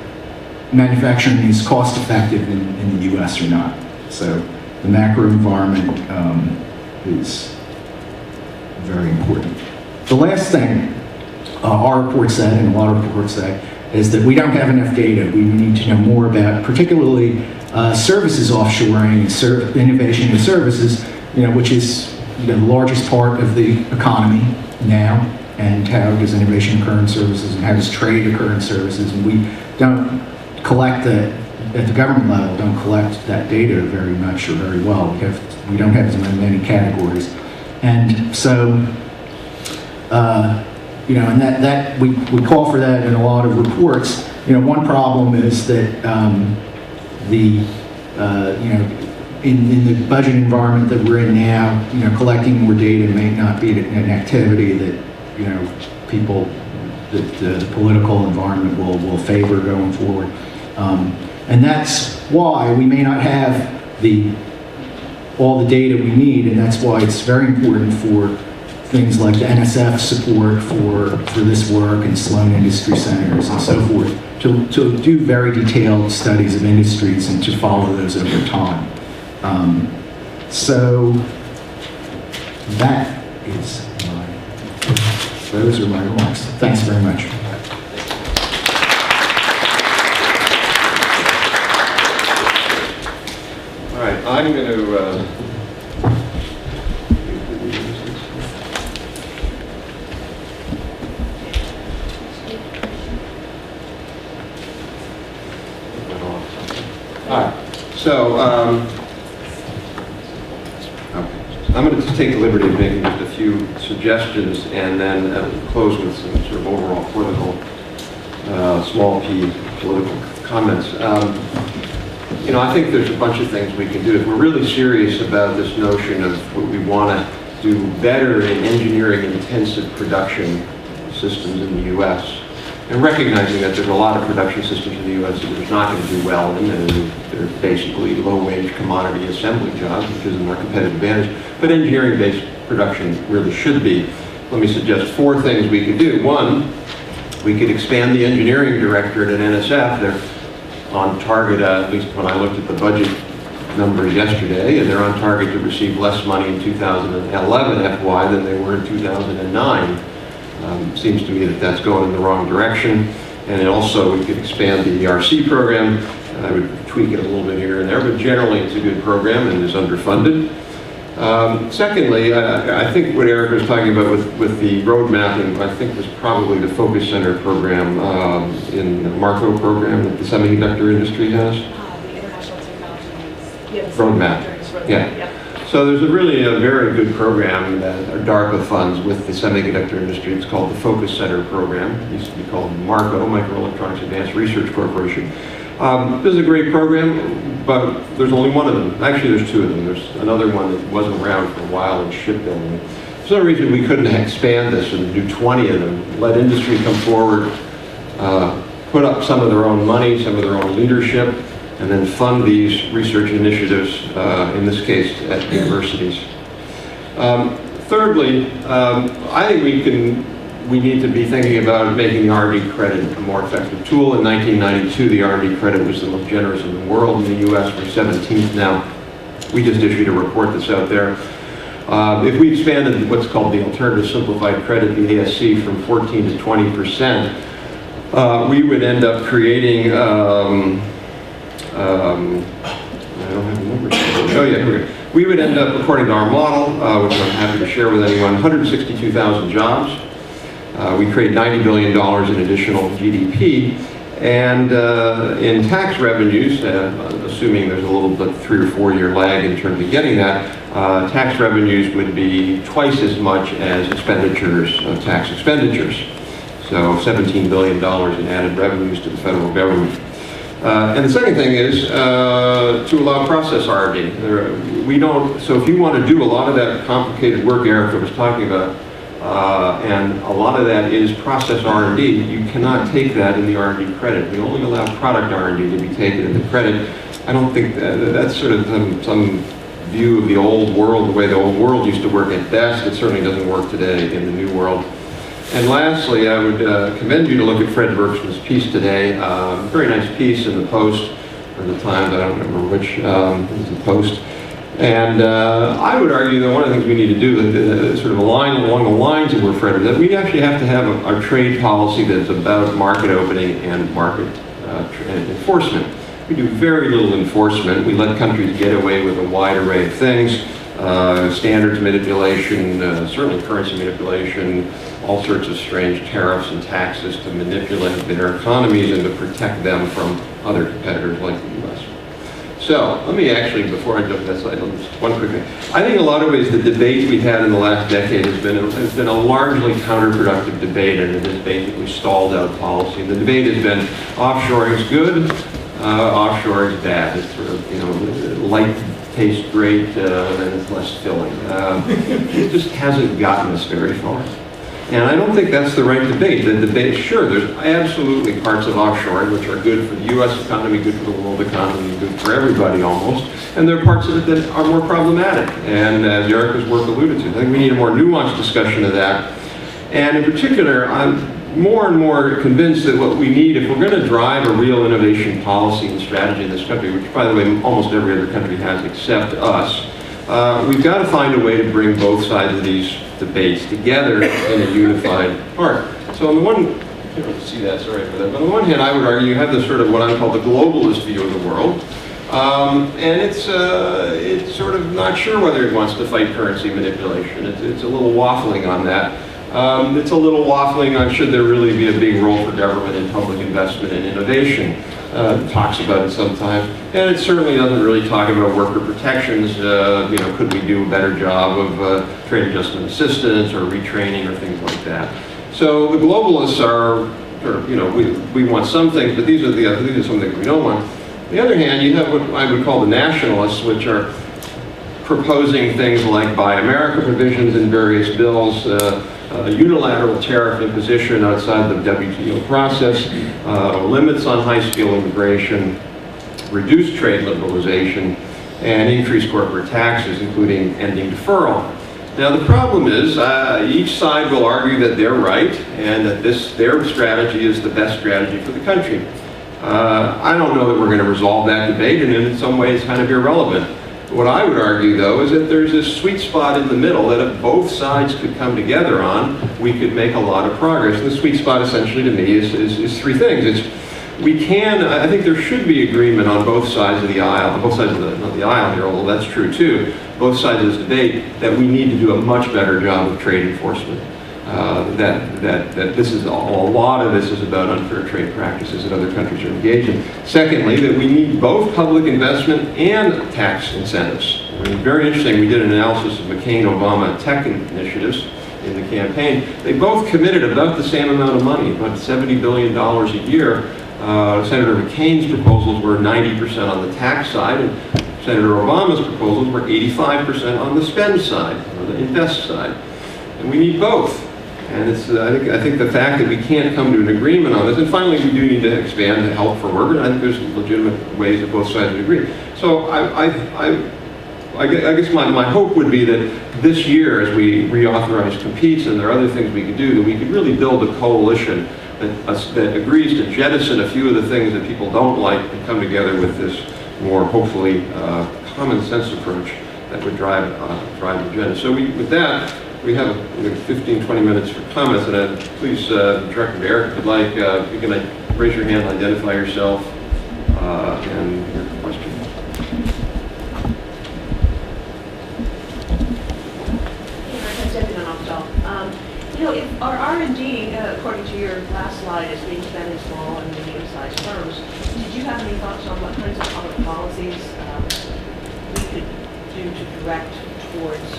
manufacturing is cost effective in the U.S. or not. So the macro environment is very important. The last thing our report said, and a lot of reports say, is that we don't have enough data. We need to know more about, particularly services offshoring, innovation in services, which is the largest part of the economy now, and how does innovation occur in services, and how does trade occur in services, and we don't collect that at the government level, don't collect that data very much or very well. We don't have as many categories, and so and that we call for that in a lot of reports. One problem is that in the budget environment that we're in now, collecting more data may not be an activity that people, that the political environment will favor going forward. And that's why we may not have all the data we need, and that's why it's very important for things like the NSF support for this work, and Sloan Industry Centers and so forth, to do very detailed studies of industries and to follow those over time. So those are my remarks. Thanks very much. All right, I'm going to So, okay. I'm going to take the liberty of making just a few suggestions and then close with some sort of overall political, small p political comments. You know, I think there's a bunch of things we can do. If we're really serious about this notion of what we want to do better in engineering-intensive production systems in the U.S., and recognizing that there's a lot of production systems in the U.S. that there's not going to do well in, and they're basically low-wage commodity assembly jobs, which isn't our competitive advantage, but engineering-based production really should be. Let me suggest 4 things we could do. 1, we could expand the engineering directorate at NSF. They're on target, at least when I looked at the budget numbers yesterday, and they're on target to receive less money in 2011 FY than they were in 2009. Seems to me that that's going in the wrong direction. And also we could expand the ERC program. I would tweak it a little bit here and there, but generally it's a good program and is underfunded. Secondly, I think what Eric was talking about with the road mapping, I think was probably the Focus Center program in the Marco program that the semiconductor industry has. The International Technology Needs. Roadmap. Yeah. So there's a very good program that DARPA funds with the semiconductor industry. It's called the Focus Center program. It used to be called MARCO, Microelectronics Advanced Research Corporation. This is a great program, but there's only one of them. Actually, there's 2 of them. There's another one that wasn't around for a while in shipbuilding. There's no reason we couldn't expand this and do 20 of them. Let industry come forward, put up some of their own money, some of their own leadership, and then fund these research initiatives, in this case at universities. Thirdly, I think we need to be thinking about making the R&D credit a more effective tool. In 1992, the R&D credit was the most generous in the world. In the U.S., we're 17th now. We just issued a report that's out there. If we expanded what's called the Alternative Simplified Credit, the ASC, from 14 to 20%, we would end up creating I don't have the numbers. Oh yeah, here we go. We would end up, according to our model, which I'm happy to share with anyone, 162,000 jobs. We create $90 billion in additional GDP. And in tax revenues, assuming there's a little bit 3 or 4 year lag in terms of getting that, tax revenues would be twice as much as expenditures, tax expenditures. So $17 billion in added revenues to the federal government. And the second thing is to allow process R&D. So if you want to do a lot of that complicated work Eric was talking about, and a lot of that is process R&D, you cannot take that in the R&D credit. We only allow product R&D to be taken in the credit. I don't think that's sort of some view of the old world, the way the old world used to work at best. It certainly doesn't work today in the new world. And lastly, I would commend you to look at Fred Bergsman's piece today. Very nice piece in the Post, or the Times, I don't remember which, it was the Post. And I would argue that one of the things we need to do, sort of align along the lines of where Fred is, that we actually have to have a trade policy that's about market opening and market enforcement. We do very little enforcement. We let countries get away with a wide array of things. Standards manipulation, certainly currency manipulation, all sorts of strange tariffs and taxes to manipulate their economies and to protect them from other competitors like the U.S. So let me actually, before I jump to that slide, just one quick thing. I think in a lot of ways the debate we've had in the last decade has been a largely counterproductive debate, and it has basically stalled out policy. The debate has been offshoring is good, offshore is bad. It's sort of, light tastes great, and it's less filling. It just hasn't gotten us very far. And I don't think that's the right debate. The debate, sure, there's absolutely parts of offshoring which are good for the U.S. economy, good for the world economy, good for everybody almost. And there are parts of it that are more problematic. And as Erica's work alluded to, I think we need a more nuanced discussion of that. And in particular, I'm more and more convinced that what we need, if we're going to drive a real innovation policy and strategy in this country, which by the way almost every other country has except us, we've got to find a way to bring both sides of these debates together in a unified part. So on the one, you don't see that, sorry for that, but on the one hand I would argue you have this sort of what I call the globalist view of the world, and it's sort of not sure whether it wants to fight currency manipulation. It's a little waffling on that. It's a little waffling on should there really be a big role for government in public investment and innovation. It talks about it sometimes, and it certainly doesn't really talk about worker protections. Could we do a better job of trade adjustment assistance or retraining or things like that? So the globalists are, we want some things, but these are some things we don't want. On the other hand, you have what I would call the nationalists, which are proposing things like Buy America provisions in various bills, unilateral tariff imposition outside the WTO process, limits on high-skill immigration, reduced trade liberalization, and increased corporate taxes, including ending deferral. Now the problem is, each side will argue that they're right and that their strategy is the best strategy for the country. I don't know that we're going to resolve that debate, and in some ways kind of irrelevant. What I would argue, though, is that there's this sweet spot in the middle that if both sides could come together on, we could make a lot of progress. And the sweet spot, essentially, to me, is three things. I think there should be agreement on both sides of the aisle, both sides of the aisle here, although that's true too, both sides of this debate, that we need to do a much better job of trade enforcement. That this is a lot of this is about unfair trade practices that other countries are engaged in. Secondly, that we need both public investment and tax incentives. I mean, very interesting, we did an analysis of McCain-Obama tech initiatives in the campaign. They both committed about the same amount of money, about $70 billion a year. Senator McCain's proposals were 90% on the tax side, and Senator Obama's proposals were 85% on the spend side, or the invest side. And we need both. And I think the fact that we can't come to an agreement on this, and finally we do need to expand the help for workers. I think there's legitimate ways that both sides would agree. So I guess my hope would be that this year, as we reauthorize competes and there are other things we could do, that we could really build a coalition that agrees to jettison a few of the things that people don't like and come together with this more, hopefully, common sense approach that would drive the agenda. So with that, we have 15, 20 minutes for comments, and please, Director Eric, if you'd like, you can raise your hand, identify yourself, and your question. If our R&D, according to your last slide, is being spent in small and medium-sized firms, did you have any thoughts on what kinds of public policies we could do to direct towards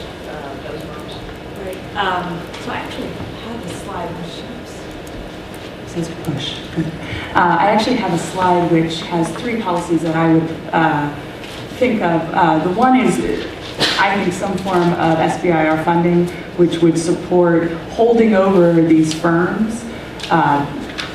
those firms? Right. So I actually have a slide which says push. Good. I actually have a slide which has three policies that I would think of. The one is, I think, some form of SBIR funding, which would support holding over these firms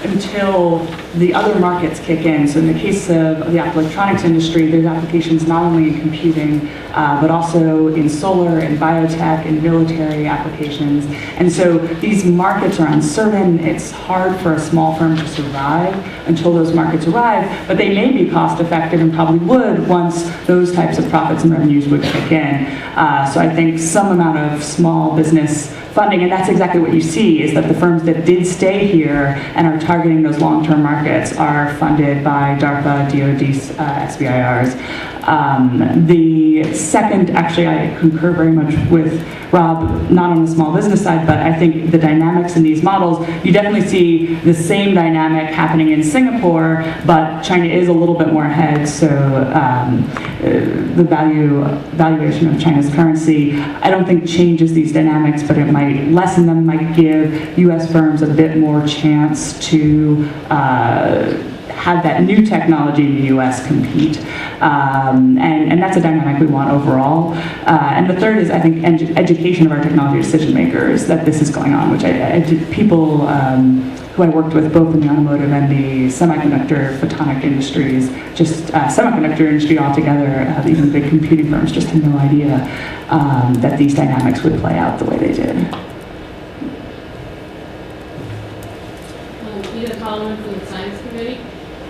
until the other markets kick in. So in the case of the electronics industry, there's applications not only in computing, but also in solar and biotech and military applications. And so these markets are uncertain. It's hard for a small firm to survive until those markets arrive, but they may be cost effective and probably would once those types of profits and revenues would kick in. So I think some amount of small business funding, and that's exactly what you see, is that the firms that did stay here and are targeting those long-term markets are funded by DARPA, DoD, SBIRs. The second, actually, I concur very much with Rob, not on the small business side, but I think the dynamics in these models, you definitely see the same dynamic happening in Singapore, but China is a little bit more ahead, so the valuation of China's currency, I don't think changes these dynamics, but it might lessen them, might give U.S. firms a bit more chance to have that new technology in the U.S. compete. And that's a dynamic we want overall. And the third is, I think, education of our technology decision makers, that this is going on, which people who I worked with both in the automotive and the semiconductor photonic industries, just semiconductor industry altogether, even big computing firms just had no idea that these dynamics would play out the way they did. Ida Coleman from the Science Committee.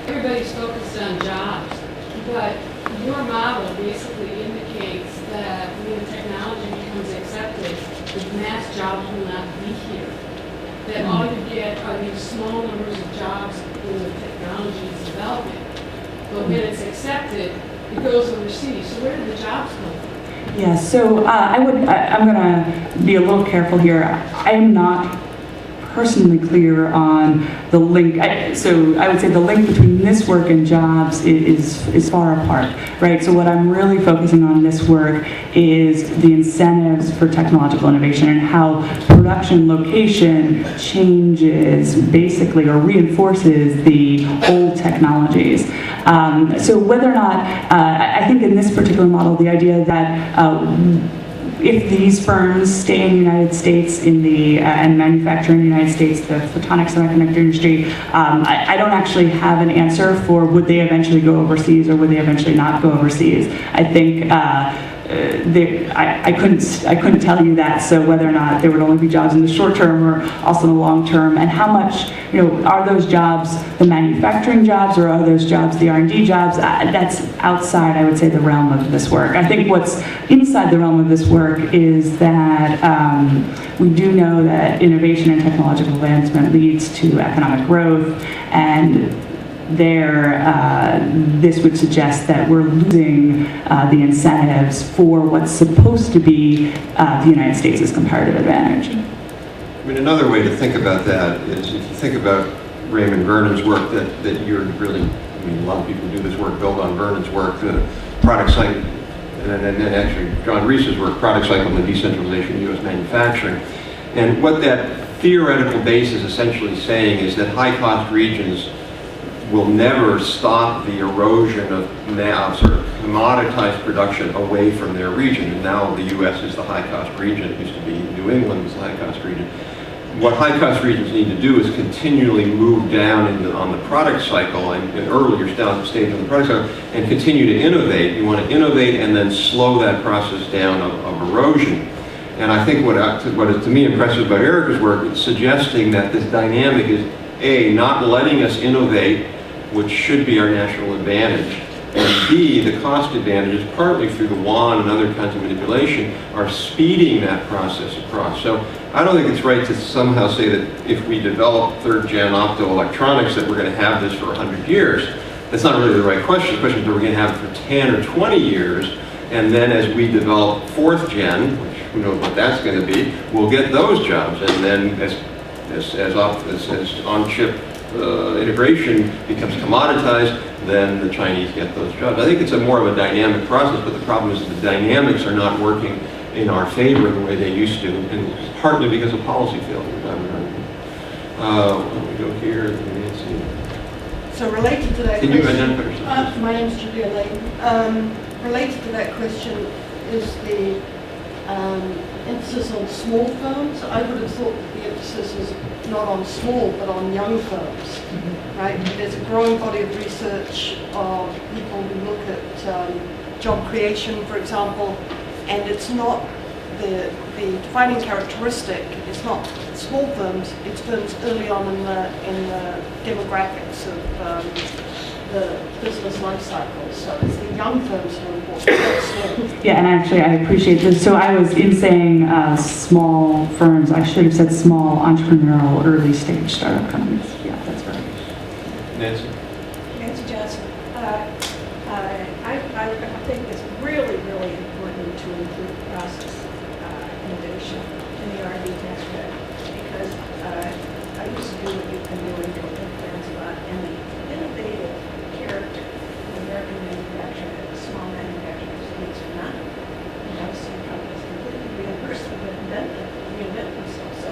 Everybody's focused on jobs, but your model basically indicates that when the technology becomes accepted, the mass jobs will not be here. That all you get are these small numbers of jobs when the technology is developing. But when it's accepted, it goes overseas. So where do the jobs come from? Yeah, so I'm going to be a little careful here. I am not personally clear on the link. So I would say the link between this work and jobs is far apart, right? So what I'm really focusing on in this work is the incentives for technological innovation and how production location changes basically or reinforces the old technologies. So whether or not, I think in this particular model, the idea that if these firms stay in the United States and manufacture in the United States, the photonics semiconductor industry, I don't actually have an answer for would they eventually go overseas or would they eventually not go overseas. I think I couldn't tell you that. So whether or not there would only be jobs in the short term or also in the long term, and how much, are those jobs the manufacturing jobs or are those jobs the R&D jobs? That's outside, I would say, the realm of this work. I think what's inside the realm of this work is that we do know that innovation and technological advancement leads to economic growth, and this would suggest that we're losing the incentives for what's supposed to be the United States' comparative advantage. I mean, another way to think about that is if you think about Raymond Vernon's work that you're really, a lot of people do this work, build on Vernon's work, the product cycle, and actually John Reese's work, product cycle and the decentralization of U.S. manufacturing. And what that theoretical base is essentially saying is that high-cost regions will never stop the erosion of now sort of commoditized production away from their region. And now the U.S. is the high-cost region. It used to be New England was the high-cost region. What high-cost regions need to do is continually move down on the product cycle and earlier stage on the product cycle and continue to innovate. You want to innovate and then slow that process down of erosion. And I think what is to me impressive about Erica's work is suggesting that this dynamic is A, not letting us innovate, which should be our national advantage, and B, the cost advantages, partly through the WAN and other kinds of manipulation, are speeding that process across. So I don't think it's right to somehow say that if we develop third-gen optoelectronics that we're going to have this for 100 years. That's not really the right question. The question is, are we going to have it for 10 or 20 years? And then as we develop fourth gen, which who knows what that's going to be, we'll get those jobs. And then as on-chip integration becomes commoditized, then the Chinese get those jobs. I think it's more of a dynamic process, but the problem is the dynamics are not working in our favor the way they used to, and partly because of policy failures. We go here, Nancy. So related to that Can question, you identify yourself? my name is Julia Lane. Related to that question is the emphasis on small firms. I would have thought that the emphasis is not on small, but on young firms, right? There's a growing body of research of people who look at job creation, for example, and it's not the defining characteristic. It's not small firms. It's firms early on in the demographics of the business life cycle. So it's the young firms who are important, not small. Yeah, and actually I appreciate this. So I was in saying small firms, I should have said small entrepreneurial early stage startup companies. Yeah, that's right. Nancy? Nancy Johnson. I think it's really, really important to include process innovation in the R&D tax credit, because I used to do what you've been doing for plans about, and the innovative character of American manufacturing, small manufacturers, is not. I've seen companies completely reinvent themselves. So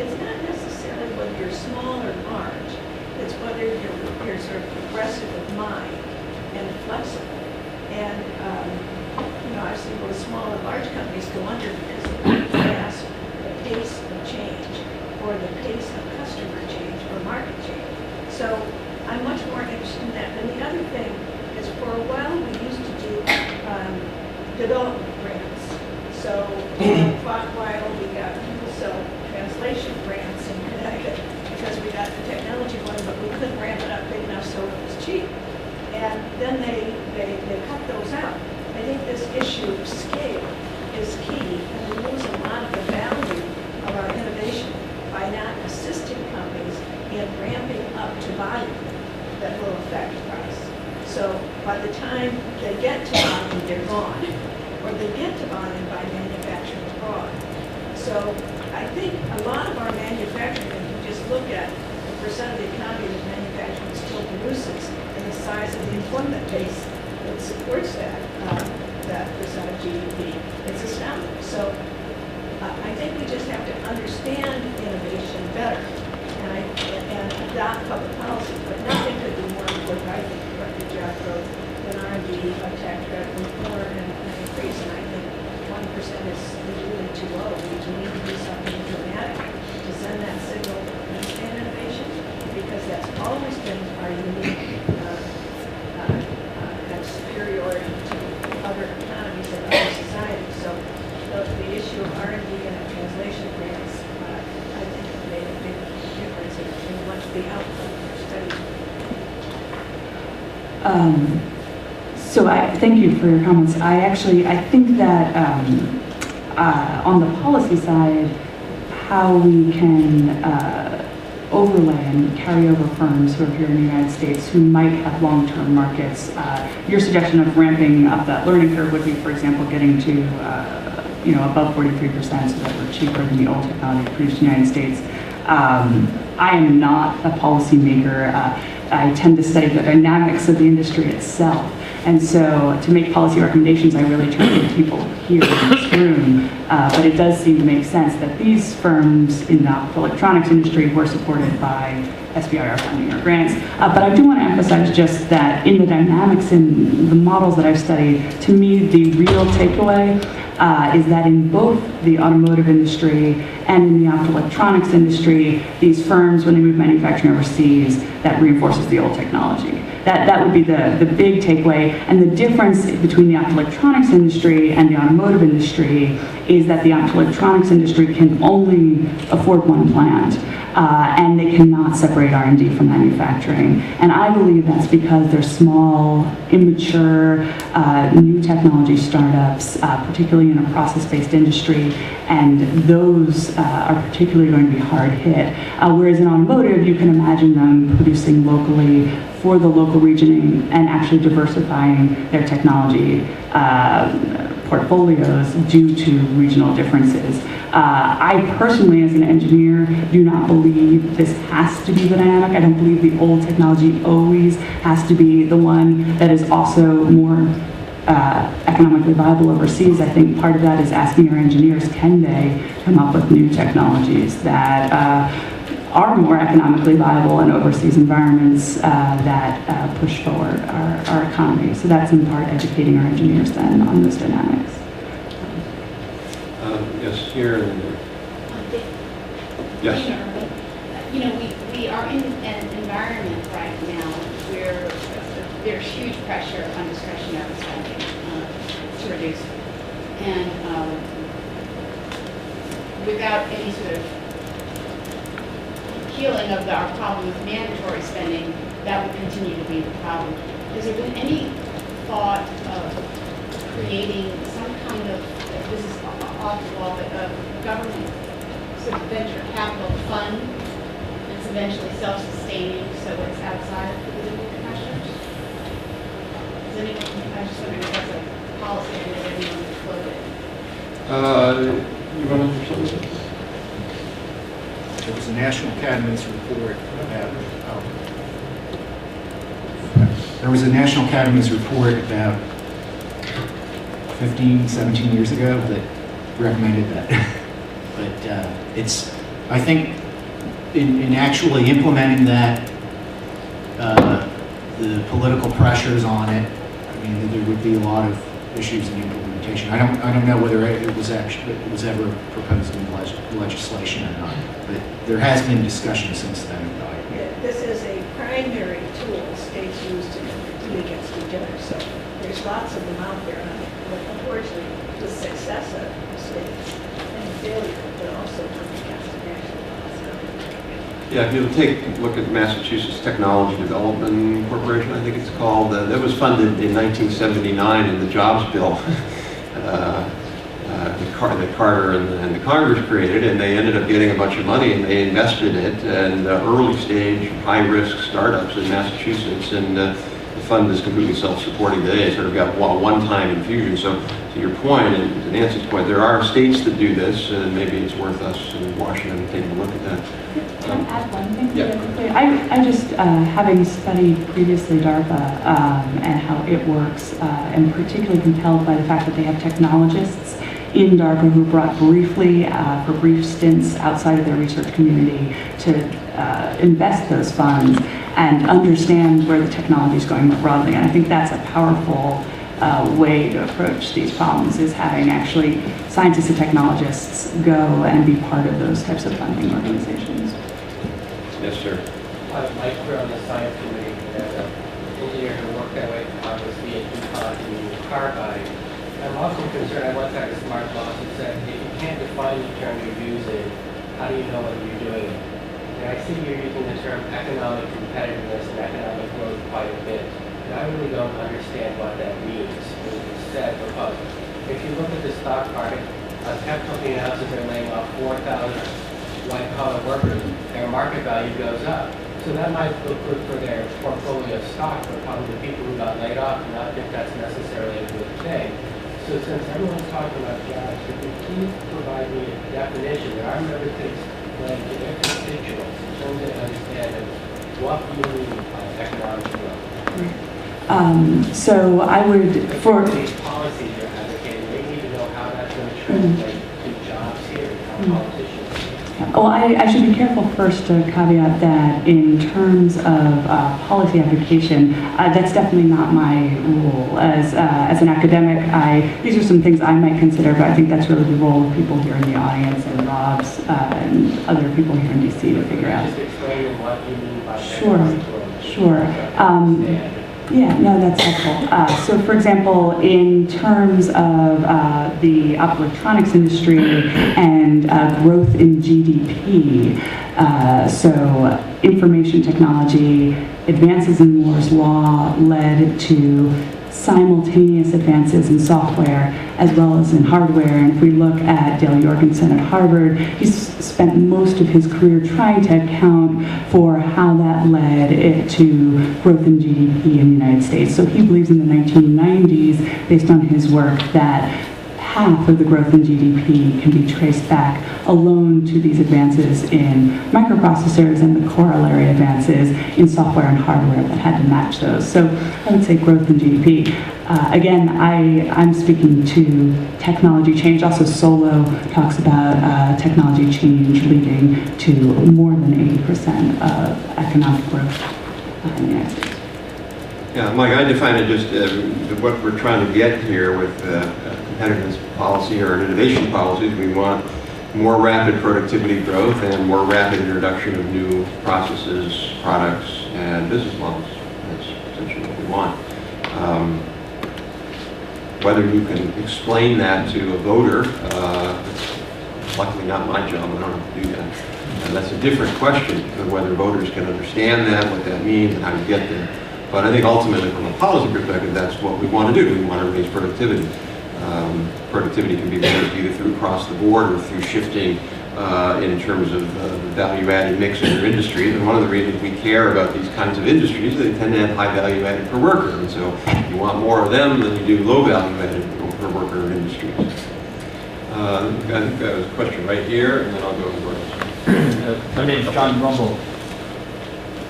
it's not necessarily whether you're small or large, it's whether you're sort of progressive of mind and flexible. And I've seen both small and large companies go under because of the fast the pace of change, or the pace of customer change, or market change. So I'm much more interested in that. And the other thing is, for a while we used to do development grants. So for a while we got translation grants in Connecticut because we got the technology one, but we couldn't ramp it up big enough so it was cheap. And then they cut those out. I think this issue of scale is key, and we lose a lot of the value of our innovation by not assisting companies in ramping up to volume that will affect price. So by the time they get to volume, they're gone. or they get to volume by manufacturing abroad. So I think a lot of our manufacturing, if you just look at the percent of the economy that manufacturing still produces and the size of the employment base that supports that percent of GDP, it's astounding. So I think we just have to understand innovation better and adopt public policy. But nothing could be more important, I think, for the job growth than R&D, tax credit reform, and increase. And I think 1% is really too low. We need to do something dramatic to send that signal of understand innovation, because that's always been our unique superiority to other economies and other societies. So the issue of R&D and translation grants, I think, have made a big difference in what the outcome of our studies. So I thank you for your comments. I think that on the policy side, how we can overlay and carry over firms who are here in the United States who might have long-term markets. Your suggestion of ramping up that learning curve would be, for example, getting to above 43% so that we're cheaper than the old technology produced in the United States. I am not a policymaker. I tend to study the dynamics of the industry itself. And so to make policy recommendations, I really turn to people here in this room. But it does seem to make sense that these firms in the optoelectronics industry were supported by SBIR funding or grants. But I do want to emphasize just that in the dynamics in the models that I've studied, to me, the real takeaway is that in both the automotive industry and in the optoelectronics industry, these firms, when they move manufacturing overseas, that reinforces the old technology. That would be the big takeaway. And the difference between the optoelectronics industry and the automotive industry is that the optoelectronics industry can only afford one plant. And they cannot separate R&D from manufacturing. And I believe that's because they're small, immature, new technology startups, particularly in a process-based industry, and those are particularly going to be hard hit. Whereas in automotive, you can imagine them producing locally for the local region and actually diversifying their technology portfolios due to regional differences. I personally, as an engineer, do not believe this has to be the dynamic. I don't believe the old technology always has to be the one that is also more economically viable overseas. I think part of that is asking our engineers, can they come up with new technologies that are more economically viable in overseas environments that push forward our economy. So that's in part educating our engineers then on those dynamics. Yes, here and yes. We are in an environment right now where there's huge pressure on discretionary spending to reduce it. And without any sort of healing of our problem with mandatory spending, that would continue to be the problem. Has there been any thought of creating some kind of, this is off the wall, but a government sort of venture capital fund that's eventually self-sustaining, so it's outside of the political pressures? Is anyone, I was just wondering if that's a policy that anyone would float it? You want to answer some of this? There was a National Academy's report about, there was a National Academy's report about 15, 17 years ago that recommended that. But it's, I think, in actually implementing that, the political pressures on it, I mean, there would be a lot of issues in implementation. I don't know whether it was ever proposed in legislation or not, but there has been discussion since then about it. This is a primary tool states use to compete against each other. So there's lots of them out there. But unfortunately, the success of states and the failure will also come against the national policy. Yeah, if you take a look at Massachusetts Technology Development Corporation, I think it's called, that was funded in 1979 in the Jobs Bill that Carter and the Congress created, and they ended up getting a bunch of money and they invested it in early stage, high risk startups in Massachusetts, and the fund is completely self-supporting today. It's sort of got a one-time infusion. So to your point, and to Nancy's point, there are states that do this, and maybe it's worth us in Washington taking a look at that. Can I add one thing? Yeah. Quickly? I just, having studied previously DARPA and how it works, am particularly compelled by the fact that they have technologists in DARPA who brought briefly, for brief stints outside of their research community to invest those funds and understand where the technology is going more broadly. And I think that's a powerful way to approach these problems, is having actually scientists and technologists go and be part of those types of funding organizations. Yes, sir. I'm Mike Crew on the science committee, and as an engineer who worked that way obviously at DuPont to Carnegie. I'm also concerned, I once had a smart boss who said, if you can't define the term you're using, how do you know whether you're doing it? And I see you're using the term economic competitiveness and economic growth quite a bit. And I really don't understand what that means, as you said, because if you look at the stock market, a tech company announces they're laying off 4,000 white-collar workers, their market value goes up. So that might look good for their portfolio stock, but probably the people who got laid off do not think that's necessarily a good thing. So since everyone's talking about jobs, could you please provide me a definition that our member can explain to their constituents in terms of understanding what you mean by economic growth? So I would, for these policies you're advocating, they need to know how that's going to translate to jobs here and how politicians. well, I should be careful first to caveat that in terms of policy application, that's definitely not my role. As an academic, these are some things I might consider, but I think that's really the role of people here in the audience and Rob's and other people here in DC to figure out. Just explain what you mean by Sure. Yeah, no, that's helpful. So for example, in terms of the optoelectronics industry and growth in GDP, so information technology, advances in Moore's law led to simultaneous advances in software as well as in hardware. And if we look at Dale Jorgensen at Harvard, he's spent most of his career trying to account for how that led it to growth in GDP in the United States. So he believes in the 1990s, based on his work, that half of the growth in GDP can be traced back alone to these advances in microprocessors and the corollary advances in software and hardware that had to match those. So I would say growth in GDP. Again, I'm speaking to technology change. Also, Solo talks about technology change leading to more than 80% of economic growth in the United States. Yeah, Mike, I define it just what we're trying to get here with competitiveness policy or an innovation policy. We want more rapid productivity growth and more rapid introduction of new processes, products, and business models. That's essentially what we want. Whether you can explain that to a voter, it's luckily not my job. I don't have to do that. And that's a different question, whether voters can understand that, what that means, and how you get there. But I think ultimately, from a policy perspective, that's what we want to do. We want to raise productivity. Productivity can be raised either through across the board or through shifting in terms of the value-added mix in your industries. And one of the reasons we care about these kinds of industries is they tend to have high value-added per worker. And so you want more of them than you do low value-added per worker industries. I think that was a question right here, and then I'll go to My name is John Rumble.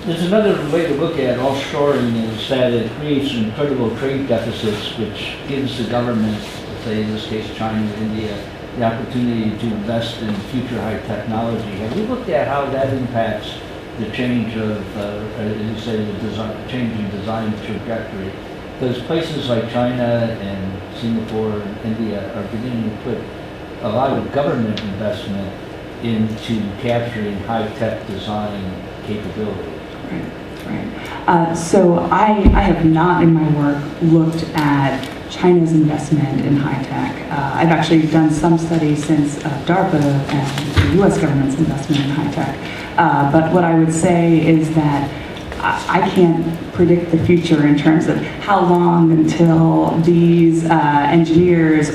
There's another way to look at offshoring is that it creates incredible trade deficits, which gives the government, say in this case China or India, the opportunity to invest in future high technology. Have you looked at how that impacts the change of, as you say, the changing design trajectory? Because places like China and Singapore and India are beginning to put a lot of government investment into capturing high-tech design capability. Right. So I have not in my work looked at China's investment in high tech. I've actually done some studies since DARPA and the US government's investment in high tech. But what I would say is that I can't predict the future in terms of how long until these engineers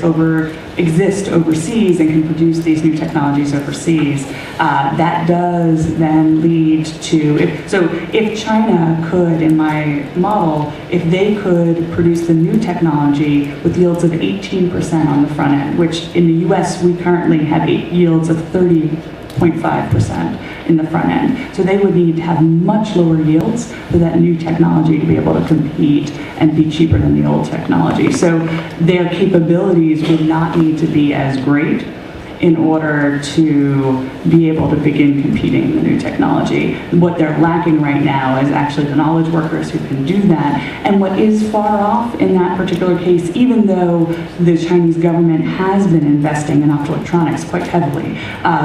exist overseas and can produce these new technologies overseas. That does then lead to, if China could, in my model, if they could produce the new technology with yields of 18% on the front end, which in the US we currently have yields of 30.5% in the front end. So they would need to have much lower yields for that new technology to be able to compete and be cheaper than the old technology. So their capabilities would not need to be as great in order to be able to begin competing in the new technology. What they're lacking right now is actually the knowledge workers who can do that. And what is far off in that particular case, even though the Chinese government has been investing in optoelectronics quite heavily.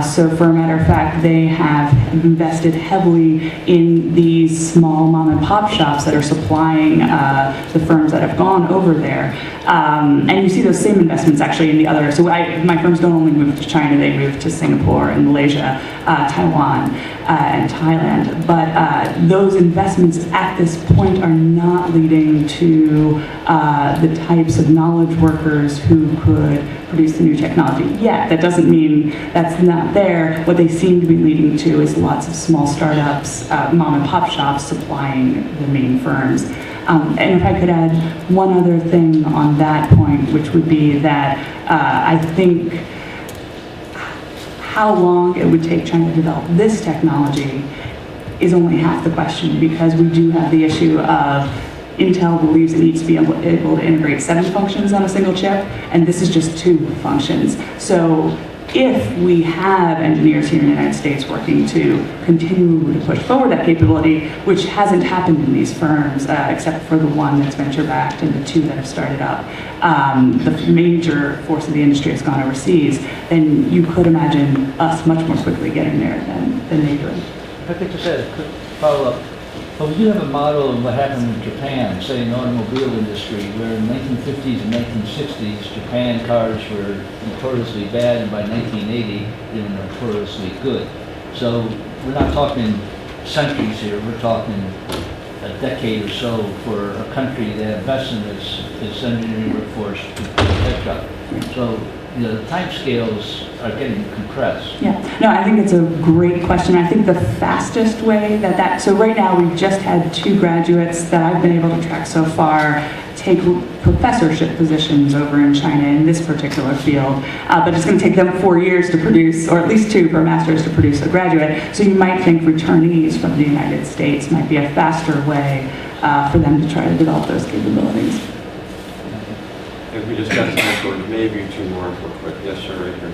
So for a matter of fact, they have invested heavily in these small mom and pop shops that are supplying the firms that have gone over there. And you see those same investments actually in the other, so my firms don't only move to China, they move to Singapore and Malaysia, Taiwan, and Thailand. But those investments at this point are not leading to the types of knowledge workers who could produce the new technology yet. That doesn't mean that's not there. What they seem to be leading to is lots of small startups, mom and pop shops supplying the main firms. And if I could add one other thing on that point, which would be that I think how long it would take China to develop this technology is only half the question, because we do have the issue of Intel believes it needs to be able to integrate 7 functions on a single chip, and this is just 2 functions. So if we have engineers here in the United States working to continue to push forward that capability, which hasn't happened in these firms, except for the one that's venture-backed and the 2 that have started up, the major force of the industry has gone overseas, then you could imagine us much more quickly getting there than they do. If I could just add a quick follow-up. Well, we do have a model of what happened in Japan, say in the automobile industry, where in the 1950s and 1960s, Japan cars were notoriously bad, and by 1980, they were notoriously good. So we're not talking centuries here, we're talking a decade or so for a country that invests in its engineering workforce to catch up. So the time scales are getting compressed. Yeah, no, I think it's a great question. I think the fastest way so right now we've just had 2 graduates that I've been able to track so far take professorship positions over in China in this particular field, but it's going to take them 4 years to produce, or at least 2 for a master's to produce a graduate. So you might think returnees from the United States might be a faster way for them to try to develop those capabilities. If we just got time for maybe 2 more real quick. Yes, sir, right here.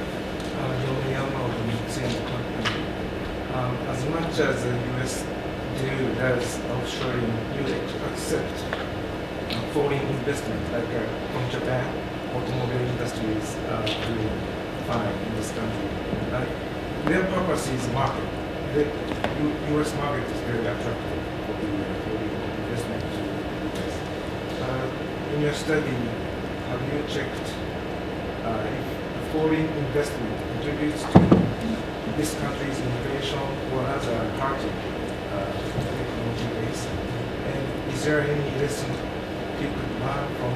As much as the U.S. does offshore unit accept foreign investment, like from Japan, automobile industry is doing fine in this country. Their purpose is market. The U.S. market is very attractive for the investment to the U.S. In your study, have you checked if foreign investment contributes to this country's innovation or other party technology base? And is there any lesson you could learn from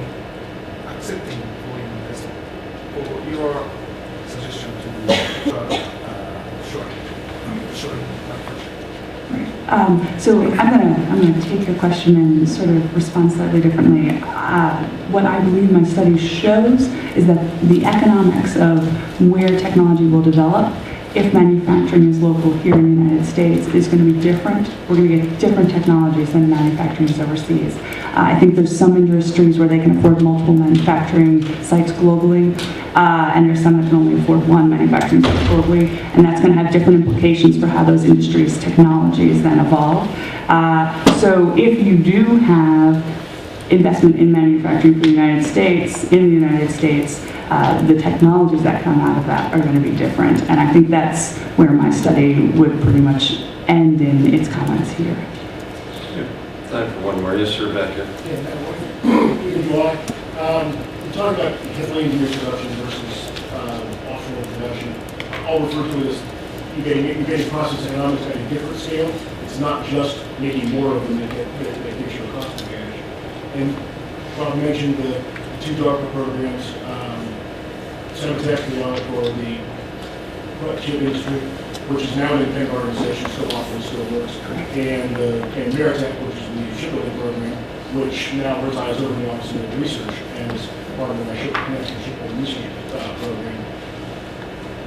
accepting foreign investment, or your suggestion to showing So I'm gonna take your question and sort of respond slightly differently. What I believe my study shows is that the economics of where technology will develop, if manufacturing is local here in the United States, is going to be different. We're going to get different technologies than manufacturing is overseas. I think there's some industries where they can afford multiple manufacturing sites globally, and there's some that can only afford 1 manufacturing site globally, and that's going to have different implications for how those industries' technologies then evolve. So if you do have investment in manufacturing for the United States, the technologies that come out of that are going to be different. And I think that's where my study would pretty much end in its comments here. Time for one more. Yes, sir, back here. You talk about heavily engineered production versus offshore production. I'll refer to it as you're getting process economics at a different scale. It's not just making more of them that gives you a cost advantage. And Bob mentioned the two DARPA programs, Sematech for the chip industry, which is now an independent organization, still operates, still works, and Meritech, which is the shipbuilding program, which now resides over in the Office of Research and is part of the shipbuilding research program.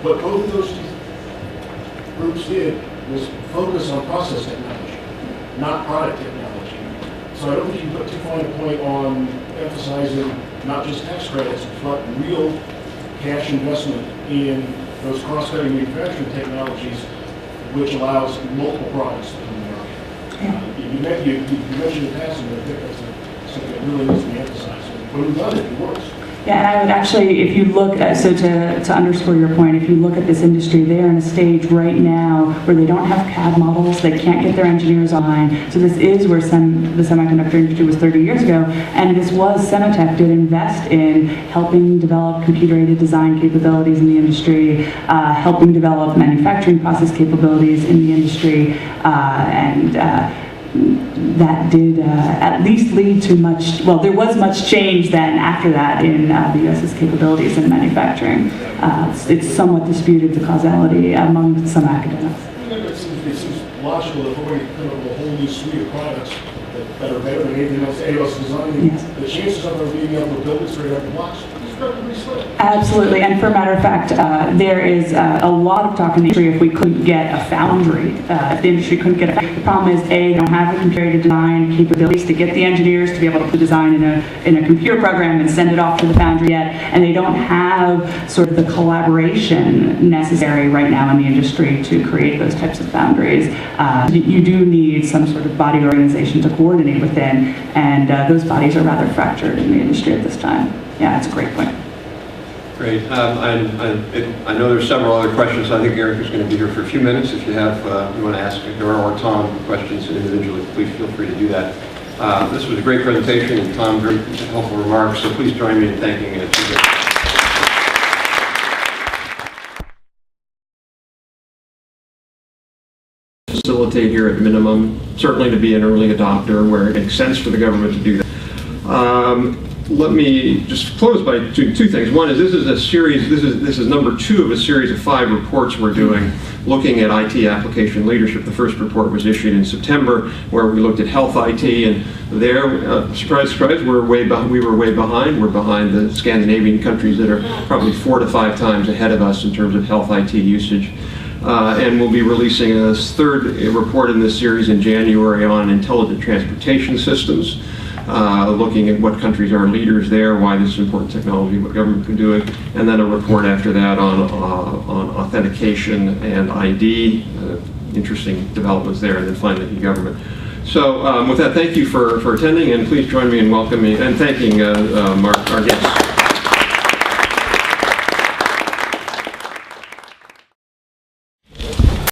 What both of those two groups did was focus on process technology, not product technology. So I don't think you put too fine a point on emphasizing not just tax credits, but real cash investment in those cross-cutting manufacturing technologies, which allows multiple products to come to market. You mentioned in passing, but I think that's something that really needs to be emphasized. When we've done it, it works. Yeah, and I would actually, if you look, so to underscore your point, if you look at this industry, they are in a stage right now where they don't have CAD models, they can't get their engineers online. So this is where the semiconductor industry was 30 years ago, and this was Sematech did invest in helping develop computer-aided design capabilities in the industry, helping develop manufacturing process capabilities in the industry, and that did at least lead to much, well, there was much change then after that in the U.S.'s capabilities in manufacturing. It's somewhat disputed, the causality among some academics. It seems logical that we're going to come up with a whole new suite of products that are better than anything else is designing. Yes. The chances of them being able to build it straight out of the box is pretty slim. Absolutely, and for a matter of fact, there is a lot of talk in the industry if we couldn't get a foundry, if the industry couldn't get a, the problem is A, they don't have the computer design capabilities to get the engineers to be able to design in a computer program and send it off to the foundry yet, and they don't have sort of the collaboration necessary right now in the industry to create those types of foundries. You do need some sort of body organization to coordinate within, and those bodies are rather fractured in the industry at this time. Yeah, that's a great point. Great. I know there's several other questions. I think Eric is going to be here for a few minutes. If you have, you want to ask Dora or Tom questions individually, please feel free to do that. This was a great presentation, and Tom, very helpful remarks. So please join me in thanking it. Facilitate here at minimum, certainly to be an early adopter where it makes sense for the government to do that. Let me just close by doing two things. One is this is a series, this is number 2 of a series of 5 reports we're doing looking at IT application leadership. The first report was issued in September where we looked at health IT, and there, surprise, surprise, we were way behind. We're behind the Scandinavian countries that are probably 4 to 5 times ahead of us in terms of health IT usage. And we'll be releasing a third report in this series in January on intelligent transportation systems. Looking at what countries are leaders there, why this is important technology, what government can do it, and then a report after that on authentication and ID, interesting developments there, and then finally e-government. So with that, thank you for attending, and please join me in welcoming and thanking our guests.